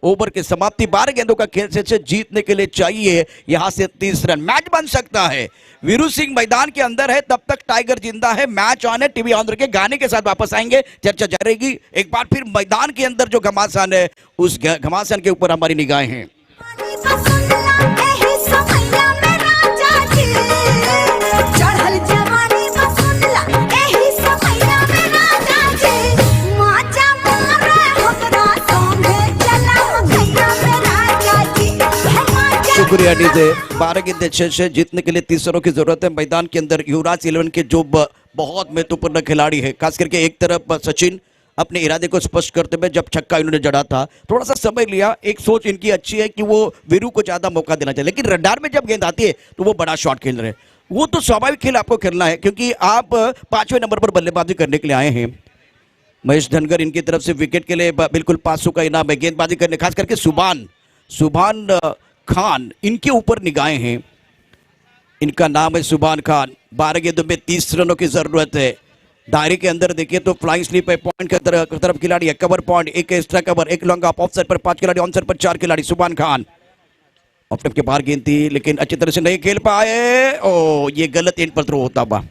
Speaker 1: ओवर की समाप्ति 12 गेंदों का खेल से जीतने के लिए चाहिए यहां से 30 रन। मैच बन सकता है। वीरू सिंह मैदान के अंदर है, तब तक टाइगर जिंदा है। मैच ऑन है, टीवी ऑन रखे, गाने के साथ वापस आएंगे, चर्चा जारी रहेगी। एक बार फिर मैदान के अंदर जो घमासान है उस घमासान के ऊपर हमारी निगाहें हैं। शुक्रिया डीजे। 12 गेंदें 6 जीतने के लिए 30 रनों की जरूरत है। मैदान के अंदर युवराज 11 के जो बहुत महत्वपूर्ण खिलाड़ी है, खास करके एक तरफ सचिन अपने इरादे को स्पष्ट करते हुए जब छक्का इन्होंने जड़ा था, थोड़ा सा समय लिया। एक सोच इनकी अच्छी है कि वो वीरू को ज्यादा मौका देना चाहिए, लेकिन रडार में जब गेंद आती है तो वो बड़ा शॉट खेल रहे हैं। वो तो स्वाभाविक खेल आपको खेलना है क्योंकि आप 5वें नंबर पर बल्लेबाजी करने के लिए आए हैं। महेश धनगर इनकी तरफ से विकेट के लिए बिल्कुल 500 का इनाम है गेंदबाजी करने, खास करके सुभान खान इनके ऊपर निगाहें हैं। इनका नाम है सुभान खान। 12 गेंदों में 30 रनों की जरूरत है। डायरी के अंदर देखिए तो फ्लाइंग स्लिप है, पॉइंट के तरफ खिलाड़ी है, कवर पॉइंट, एक एक्स्ट्रा कवर, एक लॉन्ग ऑफ साइड पर 5 खिलाड़ी, ऑन साइड पर 4 खिलाड़ी। सुभान खान ऑफ स्टंप के बाहर गेंद थी लेकिन अच्छी तरह से नहीं खेल पाए। ओ ये गलत एंड पर थ्रो होता हुआ।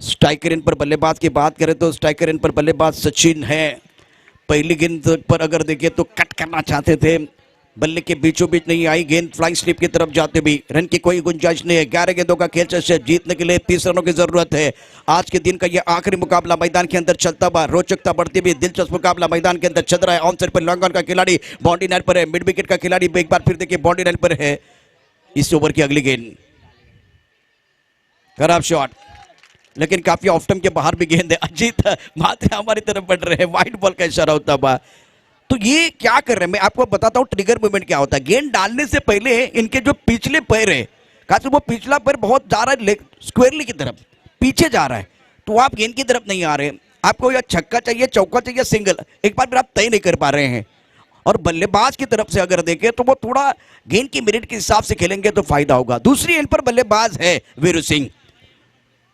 Speaker 1: स्ट्राइकर एंड पर बल्लेबाज की बात करें तो स्ट्राइकर एंड पर बल्लेबाज सचिन है। पहली गेंद पर अगर देखें तो कट करना चाहते थे, बल्ले के बीचों बीच नहीं आई गेंद, फ्लाइंग स्लिप की तरफ जाते भी रन की कोई गुंजाइश नहीं है। 11 गेंदों का खेल से जीतने के लिए 30 रनों की जरूरत है। आज के दिन का यह आखिरी मुकाबला मैदान के अंदर चलता हुआ, रोचकता बढ़ती हुई, दिलचस्प मुकाबला मैदान के अंदर चल रहा है। ऑन साइड पर लॉन्ग ऑन का खिलाड़ी बाउंड्री लाइन पर है, मिड विकेट का खिलाड़ी एक बार फिर देखिए बाउंड्री लाइन पर है। इस ओवर की अगली गेंद खराब शॉट, लेकिन काफी ऑफ स्टंप के बाहर भी गेंद है। अजीत मात्रा हमारी तरफ बढ़ रहे हैं, वाइट बॉल का इशारा होता हुआ। तो ये क्या कर रहे हैं, मैं आपको बताता हूं ट्रिगर मूवमेंट क्या होता है। गेंद डालने से पहले इनके जो पिछले पैर है, खासकर वो पिछला पैर बहुत जा रहा है स्क्वेयरली की तरफ, पीछे जा रहा है, तो आप गेंद की तरफ नहीं आ रहे। आपको या छक्का चाहिए, चौका चाहिए, सिंगल, एक बार फिर आप तय नहीं कर पा रहे हैं। और बल्लेबाज की तरफ से अगर देखें तो वो थोड़ा गेंद की मिनट के हिसाब से खेलेंगे तो फायदा होगा। दूसरी एंड पर बल्लेबाज है वीरू सिंह।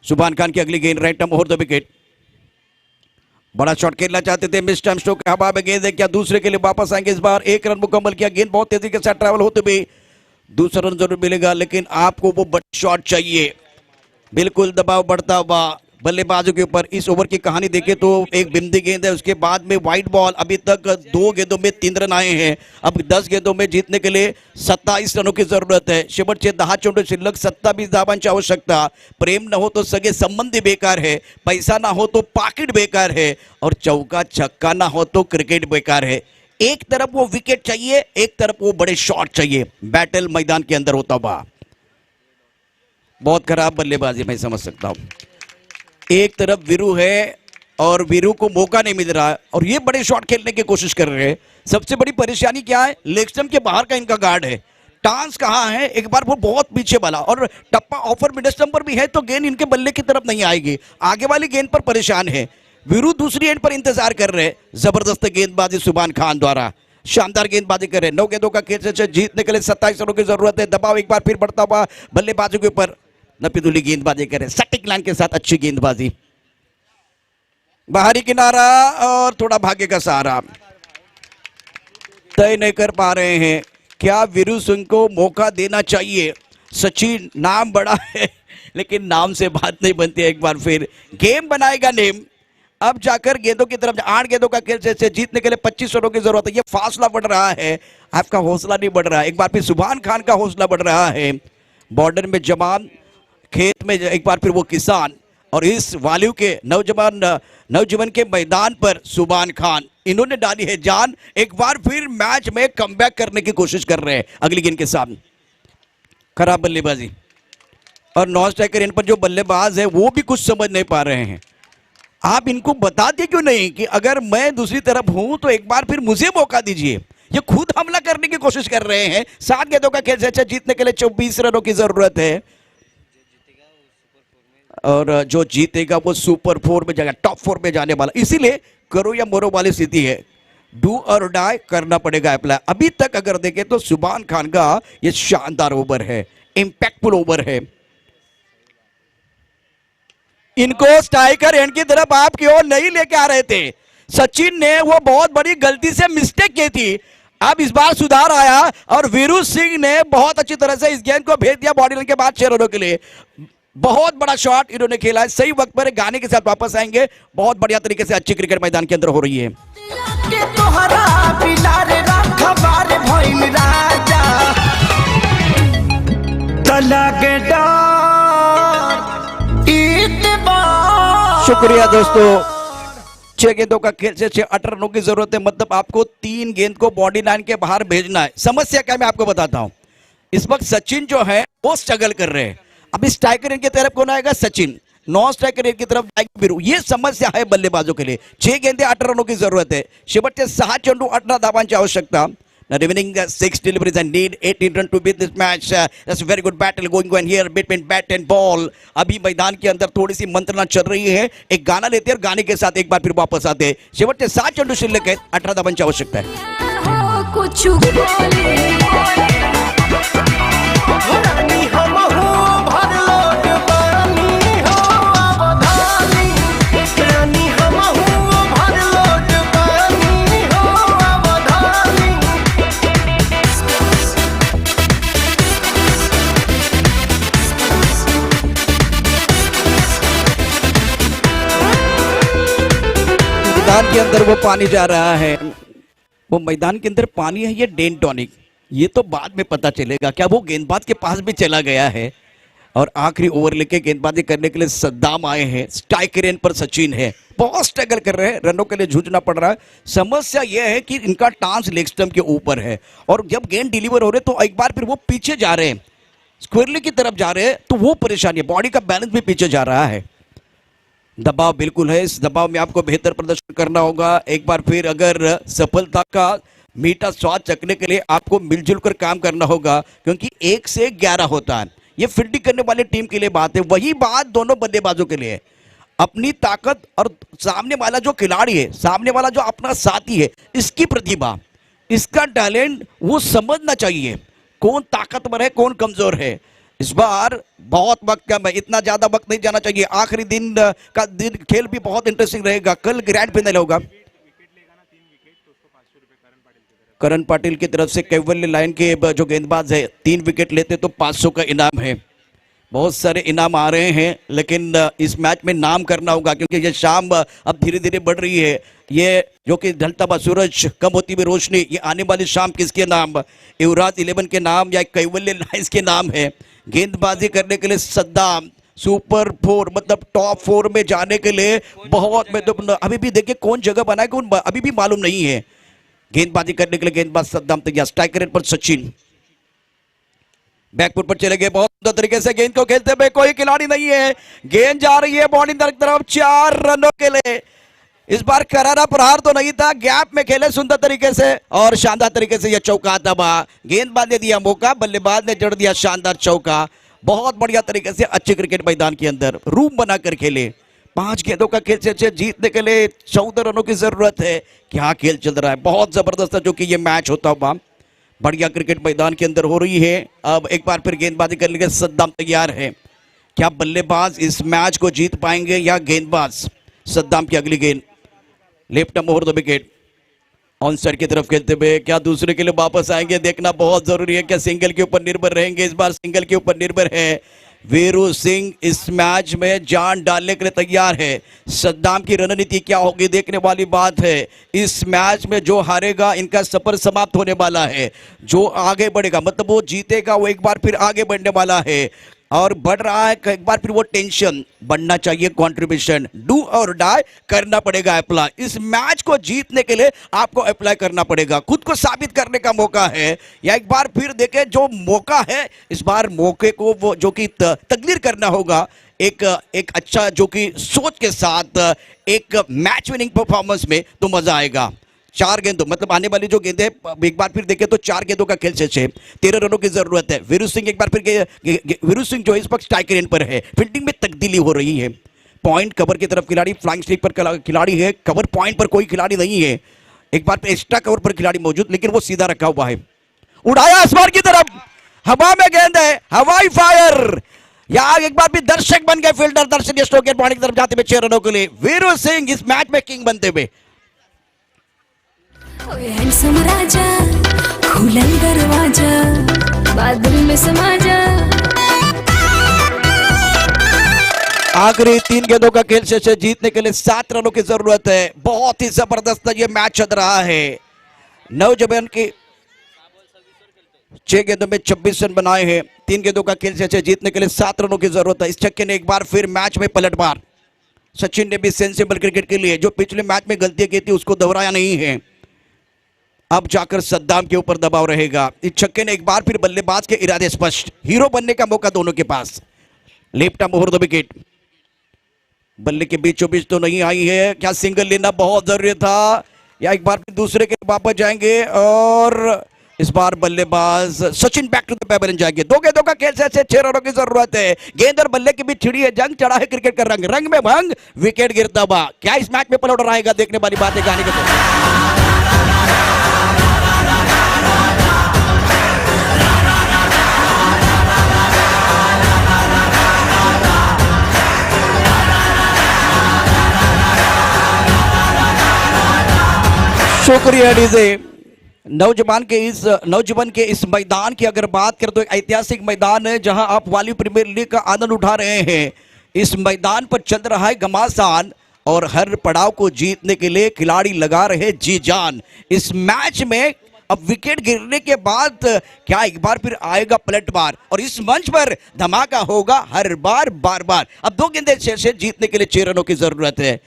Speaker 1: सुभान खान की अगली गेंद right arm over the wicket. बड़ा शॉट खेलना चाहते थे, मिस टाइम स्ट्रोक हवा में गेंद है, क्या दूसरे के लिए वापस आएंगे इस बार? 1 रन मुकम्मल किया, गेंद बहुत तेजी के साथ ट्रैवल होते भी दूसरा रन जरूर मिलेगा, लेकिन आपको वो बड़ा शॉट चाहिए। बिल्कुल दबाव बढ़ता हुआ बल्लेबाजों के ऊपर। इस ओवर की कहानी देखें तो एक बिंदी गेंद है, उसके बाद में वाइट बॉल। अभी तक 2 गेंदों में 3 रन आए हैं। अब 10 गेंदों में जीतने के लिए 27 रनों की जरूरत है। शेवटचे 10 चेंडू शिल्लक, 27 धावांची आवश्यकता। प्रेम न हो तो सगे संबंधी बेकार है, पैसा ना हो तो पाकिट बेकार है, और चौका छक्का ना हो तो क्रिकेट बेकार है। एक तरफ वो विकेट चाहिए, एक तरफ वो बड़े शॉट चाहिए। बैटल मैदान के अंदर होता हुआ। बहुत खराब बल्लेबाजी मैं समझ सकता हूं। एक तरफ वीरू है और वीरू को मौका नहीं मिल रहा है, और ये बड़े शॉट खेलने की कोशिश कर रहे हैं। सबसे बड़ी परेशानी क्या है, लेग स्टंप के बाहर का इनका गार्ड है। टांस कहां है, एक बार वो बहुत पीछे वाला, और टप्पा ऑफर मिड स्टंप पर भी है, तो गेंद इनके बल्ले की तरफ नहीं आएगी। आगे वाली गेंद पर परेशान है। वीरू दूसरी एंड पर इंतजार कर रहे हैं। जबरदस्त गेंदबाजी सुभान खान द्वारा, शानदार गेंदबाजी कर रहे हैं। 9 गेंदों का खेल से जीतने के लिए 27 रनों की जरूरत है। दबाव एक बार फिर बढ़ता हुआ बल्लेबाजों के ऊपर। नपीदुली गेंदबाजी करे, सटीक लाइन के साथ अच्छी गेंदबाजी। बाहरी किनारा और थोड़ा भाग्य का सहारा, तय नहीं कर पा रहे हैं। क्या वीरू सिंह को मौका देना चाहिए? सचिन नाम बड़ा है लेकिन नाम से बात नहीं बनती है। एक बार फिर गेम बनाएगा नेम। अब जाकर गेंदों की तरफ, 8 गेंदों का खेल से जीतने के लिए 25 रनों की जरूरत है। ये फासला बढ़ रहा है, आपका हौसला नहीं बढ़ रहा है। एक बार फिर सुभान खान का हौसला बढ़ रहा है। बॉर्डर में जवान, खेत में एक बार फिर वो किसान, और इस वालियों के नौजवान के मैदान पर सुभान खान, इन्होंने डाली है जान। एक बार फिर मैच में कमबैक करने की कोशिश कर रहे हैं। अगली गेंद के सामने खराब बल्लेबाजी, और नॉन स्ट्राइकर इन पर जो बल्लेबाज है वो भी कुछ समझ नहीं पा रहे हैं। आप इनको बताते क्यों नहीं कि अगर मैं दूसरी तरफ हूं तो एक बार फिर मुझे मौका दीजिए। ये खुद हमला करने की कोशिश कर रहे हैं। 7 गेंदों का खेल से अच्छा जीतने के लिए 24 रनों की जरूरत है और जो जीतेगा वो सुपर 4 में जाएगा, टॉप 4 में जाने वाला। इसीलिए करो या मरो वाली स्थिति है, डू और डाई करना पड़ेगा अप्लाई। अभी तक अगर देखें तो सुभान खान का ये शानदार ओवर है, इंपैक्टफुल ओवर है। इनको स्ट्राइकर एंड की तरफ आप की ओर नहीं लेके आ रहे थे। सचिन ने वो बहुत बड़ी गलती से मिस्टेक की थी, अब इस बार सुधार आया और वीरू सिंह ने बहुत अच्छी तरह से इस गेंद को भेज दिया बॉडी लाइन के बाद 6 रनों के लिए। बहुत बड़ा शॉट इन्होंने खेला है, सही वक्त पर गाने के साथ वापस आएंगे। बहुत बढ़िया तरीके से अच्छी क्रिकेट मैदान के अंदर हो रही है।
Speaker 4: के तोहरा पिलारे रखबार भइल राजा तलगे डर इतबार।
Speaker 1: शुक्रिया दोस्तों। 6 गेंदों का खेल से 18 रनों की जरूरत है, मतलब आपको 3 गेंद को बॉडी लाइन के बाहर भेजना है। समस्या क्या मैं आपको बताता हूं। इस वक्त सचिन जो है वो स्ट्रगल कर रहे हैं। अभी स्ट्राइकर की तरफ कौन आएगा? सचिन। नॉन स्ट्राइकर की तरफ जाएगी वीरू। ये समस्या है बल्लेबाजों के लिए। 6 गेंदे 18 रनों की जरूरत है। शेवटचे 6 चेंडू 18 धावांची आवश्यकता। Remaining 6 deliveries and need 18 run to beat this match. That's a very good battle going on here between bat and ball. अभी मैदान के अंदर थोड़ी सी मंत्रणा चल रही है। एक गाना लेते हैं और गाने के साथ एक बार फिर वापस आते हैं। शेवटचे 7 चेंडू शिल्लक है, 18 धावांची आवश्यकता है।
Speaker 5: कुछ बोले
Speaker 4: रानी हम हो भर लोट पानी हो अवधानी। रानी हम हो भर लोट पानी हो अवधानी।
Speaker 1: मैदान के अंदर वो पानी जा रहा है, वो मैदान के अंदर पानी है, ये डेन टॉनिक। ये तो बाद में पता चलेगा। क्या वो गेंदबाज के पास भी चला गया है? और आखिरी ओवर लेके गेंदबाजी करने के लिए सद्दाम आए हैं। स्ट्राइकर एंड पर सचिन है, बहुत स्ट्रगल कर रहे हैं, रनों के लिए जूझना पड़ रहा है। समस्या यह है कि इनका टांस लेग स्टंप के ऊपर है और जब गेंद डिलीवर हो रहे तो एक बार फिर वो पीछे जा रहे हैं, स्क्वेयरली की तरफ जा रहे हैं, तो वो परेशानी है। बॉडी का बैलेंस भी पीछे जा रहा है। दबाव बिल्कुल है, इस दबाव में आपको बेहतर प्रदर्शन करना होगा। एक बार फिर अगर सफलता का मीठा स्वाद चखने के लिए आपको मिलजुल कर काम करना होगा, क्योंकि 1 से 11 होता है। ये फील्डिंग करने वाले टीम के लिए बात है, वही बात दोनों बल्लेबाजों के लिए है। अपनी ताकत और सामने वाला जो खिलाड़ी है, सामने वाला जो अपना साथी है, इसकी प्रतिभा, इसका टैलेंट वो समझना चाहिए, कौन ताकतवर है कौन कमजोर है। इस बार बहुत वक्त कम है, इतना ज्यादा वक्त नहीं जाना चाहिए। आखिरी दिन का दिन खेल भी बहुत इंटरेस्टिंग रहेगा। कल ग्रैंड फाइनल होगा। करण पाटिल की तरफ से कैवल्य लाइन के जो गेंदबाज है 3 विकेट लेते तो 500 का इनाम है। बहुत सारे इनाम आ रहे हैं, लेकिन इस मैच में नाम करना होगा, क्योंकि ये शाम अब धीरे धीरे बढ़ रही है। ये जो कि ढलता हुआ सूरज, कम होती हुई रोशनी, ये आने वाली शाम किसके नाम? युवराज 11 के नाम या कैवल्य लाइन्स के नाम है। गेंदबाजी करने के लिए सद्दाम सुपर 4 मतलब टॉप 4 में जाने के लिए बहुत महत्वपूर्ण। अभी भी देखिए कौन जगह बनाएगा उन अभी भी मालूम नहीं है। गेंदबाजी करने के लिए गेंदबाज सद्दाम तैयार। स्ट्राइकर पर सचिन बैकफुट पर चले गए, बहुत सुंदर तरीके से गेंद को खेलते हुए, कोई खिलाड़ी नहीं है। गेंद जा रही है बॉडी तरफ 4 रनों के लिए। इस बार करारा प्रहार तो नहीं था, गैप में खेले सुंदर तरीके से और शानदार तरीके से यह चौका दबा। गेंदबाज ने दिया मौका, बल्लेबाज ने जड़ दिया शानदार चौका। बहुत बढ़िया तरीके से अच्छे क्रिकेट मैदान के अंदर रूम बनाकर खेले। 5 गेंदों का खेल से अच्छे जीतने के लिए 14 रनों की जरूरत है। क्या खेल चल रहा है, बहुत जबरदस्त है जो कि ये मैच होता हुआ बढ़िया क्रिकेट मैदान के अंदर हो रही है। अब एक बार फिर गेंदबाजी करने के लिए सद्दाम तैयार है। क्या बल्लेबाज इस मैच को जीत पाएंगे या गेंदबाज? सद्दाम की अगली गेंद left over the wicket, on side की तरफ खेलते हुए क्या दूसरे के लिए वापस आएंगे, देखना बहुत जरूरी है। क्या सिंगल के ऊपर निर्भर रहेंगे? इस बार सिंगल के ऊपर निर्भर है। वीरू सिंह इस मैच में जान डालने के लिए तैयार है। सद्दाम की रणनीति क्या होगी देखने वाली बात है। इस मैच में जो हारेगा इनका सफर समाप्त होने वाला है। जो आगे बढ़ेगा मतलब वो जीतेगा, वो एक बार फिर आगे बढ़ने वाला है और बढ़ रहा है। एक बार फिर वो टेंशन बढ़ना चाहिए। कंट्रीब्यूशन डू और डाई करना पड़ेगा अप्लाई। इस मैच को जीतने के लिए आपको अप्लाई करना पड़ेगा, खुद को साबित करने का मौका है। या एक बार फिर देखें जो मौका है, इस बार मौके को वो जो कि तकदीर करना होगा। एक एक अच्छा जो कि सोच के साथ एक मैच विनिंग परफॉर्मेंस में तो मजा आएगा। 4 गेंदों मतलब आने वाली जो गेंदें एक बार फिर देखें तो 4 गेंदों का खेल शेष है, 13 रनों की जरूरत है। वीरू सिंह एक बार फिर वीरू सिंह जो इस वक्त स्ट्राइक रेंज पर है, फील्डिंग में तब्दीली हो रही है। पॉइंट कवर की तरफ खिलाड़ी, फ्लाइंग स्ट्रिक पर खिलाड़ी है, कवर पॉइंट पर कोई खिलाड़ी नहीं है। एक बार फिर एक्स्ट्रा कवर पर खिलाड़ी मौजूद, लेकिन वो सीधा रखा हुआ है। उड़ाया आसमान की तरफ, हवा में गेंद है, हवाई फायर। यहाँ एक बार भी दर्शक बन गए फील्डर, दर्शक स्ट्रोक पॉइंट की तरफ जाते हुए 6 रनों के लिए वीरू सिंह इस मैच में किंग बनते हुए।
Speaker 8: हैंडसम राजा खुलल दरवाजा, बादल में समा जा।
Speaker 1: आखिरी 3 गेंदों का खेल शेष है, जीतने के लिए 7 रनों की जरूरत है। बहुत ही जबरदस्त ये मैच चल रहा है। नौजवान की 6 गेंदों में 26 रन बनाए हैं, 3 गेंदों का खेल शेष है, जीतने के लिए 7 रनों की जरूरत है। इस छक्के ने एक बार फिर मैच में पलटवार। सचिन ने भी सेंसिबल क्रिकेट के लिए जो पिछले मैच में गलतियां की थी उसको दोहराया नहीं है। अब जाकर सद्दाम के ऊपर दबाव रहेगा। इस छक्के ने एक बार फिर बल्लेबाज के इरादे स्पष्ट, हीरो बनने का मौका दोनों के पास। Left arm over the wicket, बल्ले के बीचों बीच तो नहीं आई है। क्या सिंगल लेना बहुत जरूरी था, या एक बार फिर दूसरे के वापस जाएंगे और इस बार बल्लेबाज Sachin back to the paper जाएंगे। 2 गेंदों का खेल से 6 रनों की जरूरत है। गेंद और बल्ले के बीच छिड़ी है जंग, चढ़ा है क्रिकेट का रंग, रंग में भंग, विकेट गिरता हुआ। क्या इस मैच में पलट रहेगा, देखने वाली बात है गाने के। शुक्रिया डीजे। नौजवान के इस मैदान की अगर बात करें तो एक ऐतिहासिक मैदान है जहां आप वाली प्रीमियर लीग का आनंद उठा रहे हैं। इस मैदान पर चल रहा है घमासान और हर पड़ाव को जीतने के लिए खिलाड़ी लगा रहे जी जान। इस मैच में अब विकेट गिरने के बाद क्या एक बार फिर आएगा पलटवार और इस मंच पर धमाका होगा हर बार बार बार। अब 2 गेंदें शेष है, जीतने के लिए 6 रनों की जरूरत है।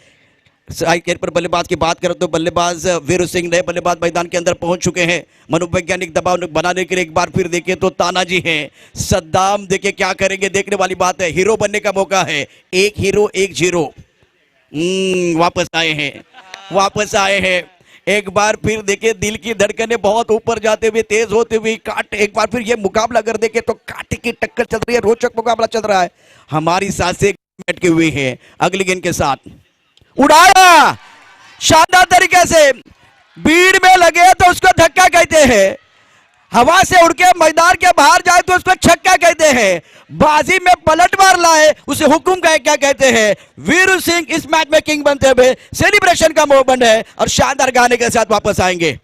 Speaker 1: साइड पर बल्लेबाज की बात करें तो बल्लेबाज वीरू सिंह नए बल्लेबाज मैदान के अंदर पहुंच चुके हैं। मनोवैज्ञानिक दबाव बनाने के लिए एक बार फिर देखें तो तानाजी हैं, सद्दाम देखे क्या करेंगे, देखने वाली बात है। हीरो बनने का मौका है, 1 हीरो 1 जीरो। वापस आए हैं। एक बार फिर देखे दिल की धड़कनें बहुत ऊपर जाते हुए, तेज होते हुए काट। एक बार फिर ये मुकाबला अगर देखे तो कांटे की टक्कर चल रही है, रोचक मुकाबला चल रहा है। हमारी सांसें बैठ हुई है। अगली गेंद के साथ उड़ाया शानदार तरीके से, भीड़ में लगे तो उसको धक्का कहते हैं, हवा से उड़ के मैदान के बाहर जाए तो उसको छक्का कहते हैं, बाजी में पलटवार लाए उसे हुकुम क्या कहते हैं। वीरू सिंह इस मैच में किंग बनते हुए सेलिब्रेशन का मोमेंट है और शानदार गाने के साथ वापस आएंगे।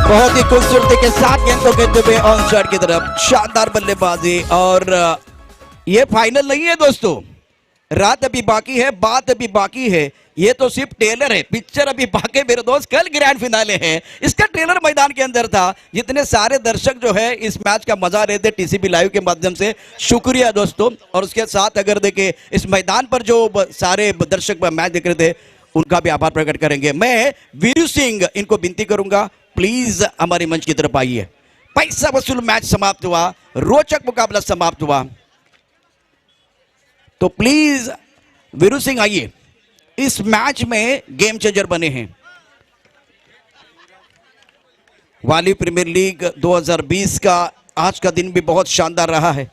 Speaker 1: बहुत ही खूबसूरती के साथ गेंद को खेलते हुए ऑन साइड की तरफ शानदार बल्लेबाजी। और ये फाइनल नहीं है दोस्तों, रात अभी बाकी है, बात अभी बाकी है। ये तो सिर्फ ट्रेलर है, पिक्चर अभी बाकी है मेरे दोस्त। कल ग्रैंड फिनाले है, इसका ट्रेलर मैदान के अंदर था। जितने सारे दर्शक जो है इस मैच का मजा लेते टीसीपी लाइव के माध्यम से, शुक्रिया दोस्तों। और उसके साथ अगर देखे इस मैदान पर जो सारे दर्शक मैच देख रहे थे उनका भी आभार प्रकट करेंगे। मैं वीरू सिंह इनको विनती करूंगा, प्लीज हमारे मंच की तरफ आइए। पैसा वसूल मैच समाप्त हुआ, रोचक मुकाबला समाप्त हुआ, तो प्लीज वीरू सिंह आइए। इस मैच में गेम चेंजर बने हैं। वाली प्रीमियर लीग 2020 का आज का दिन भी बहुत शानदार रहा है।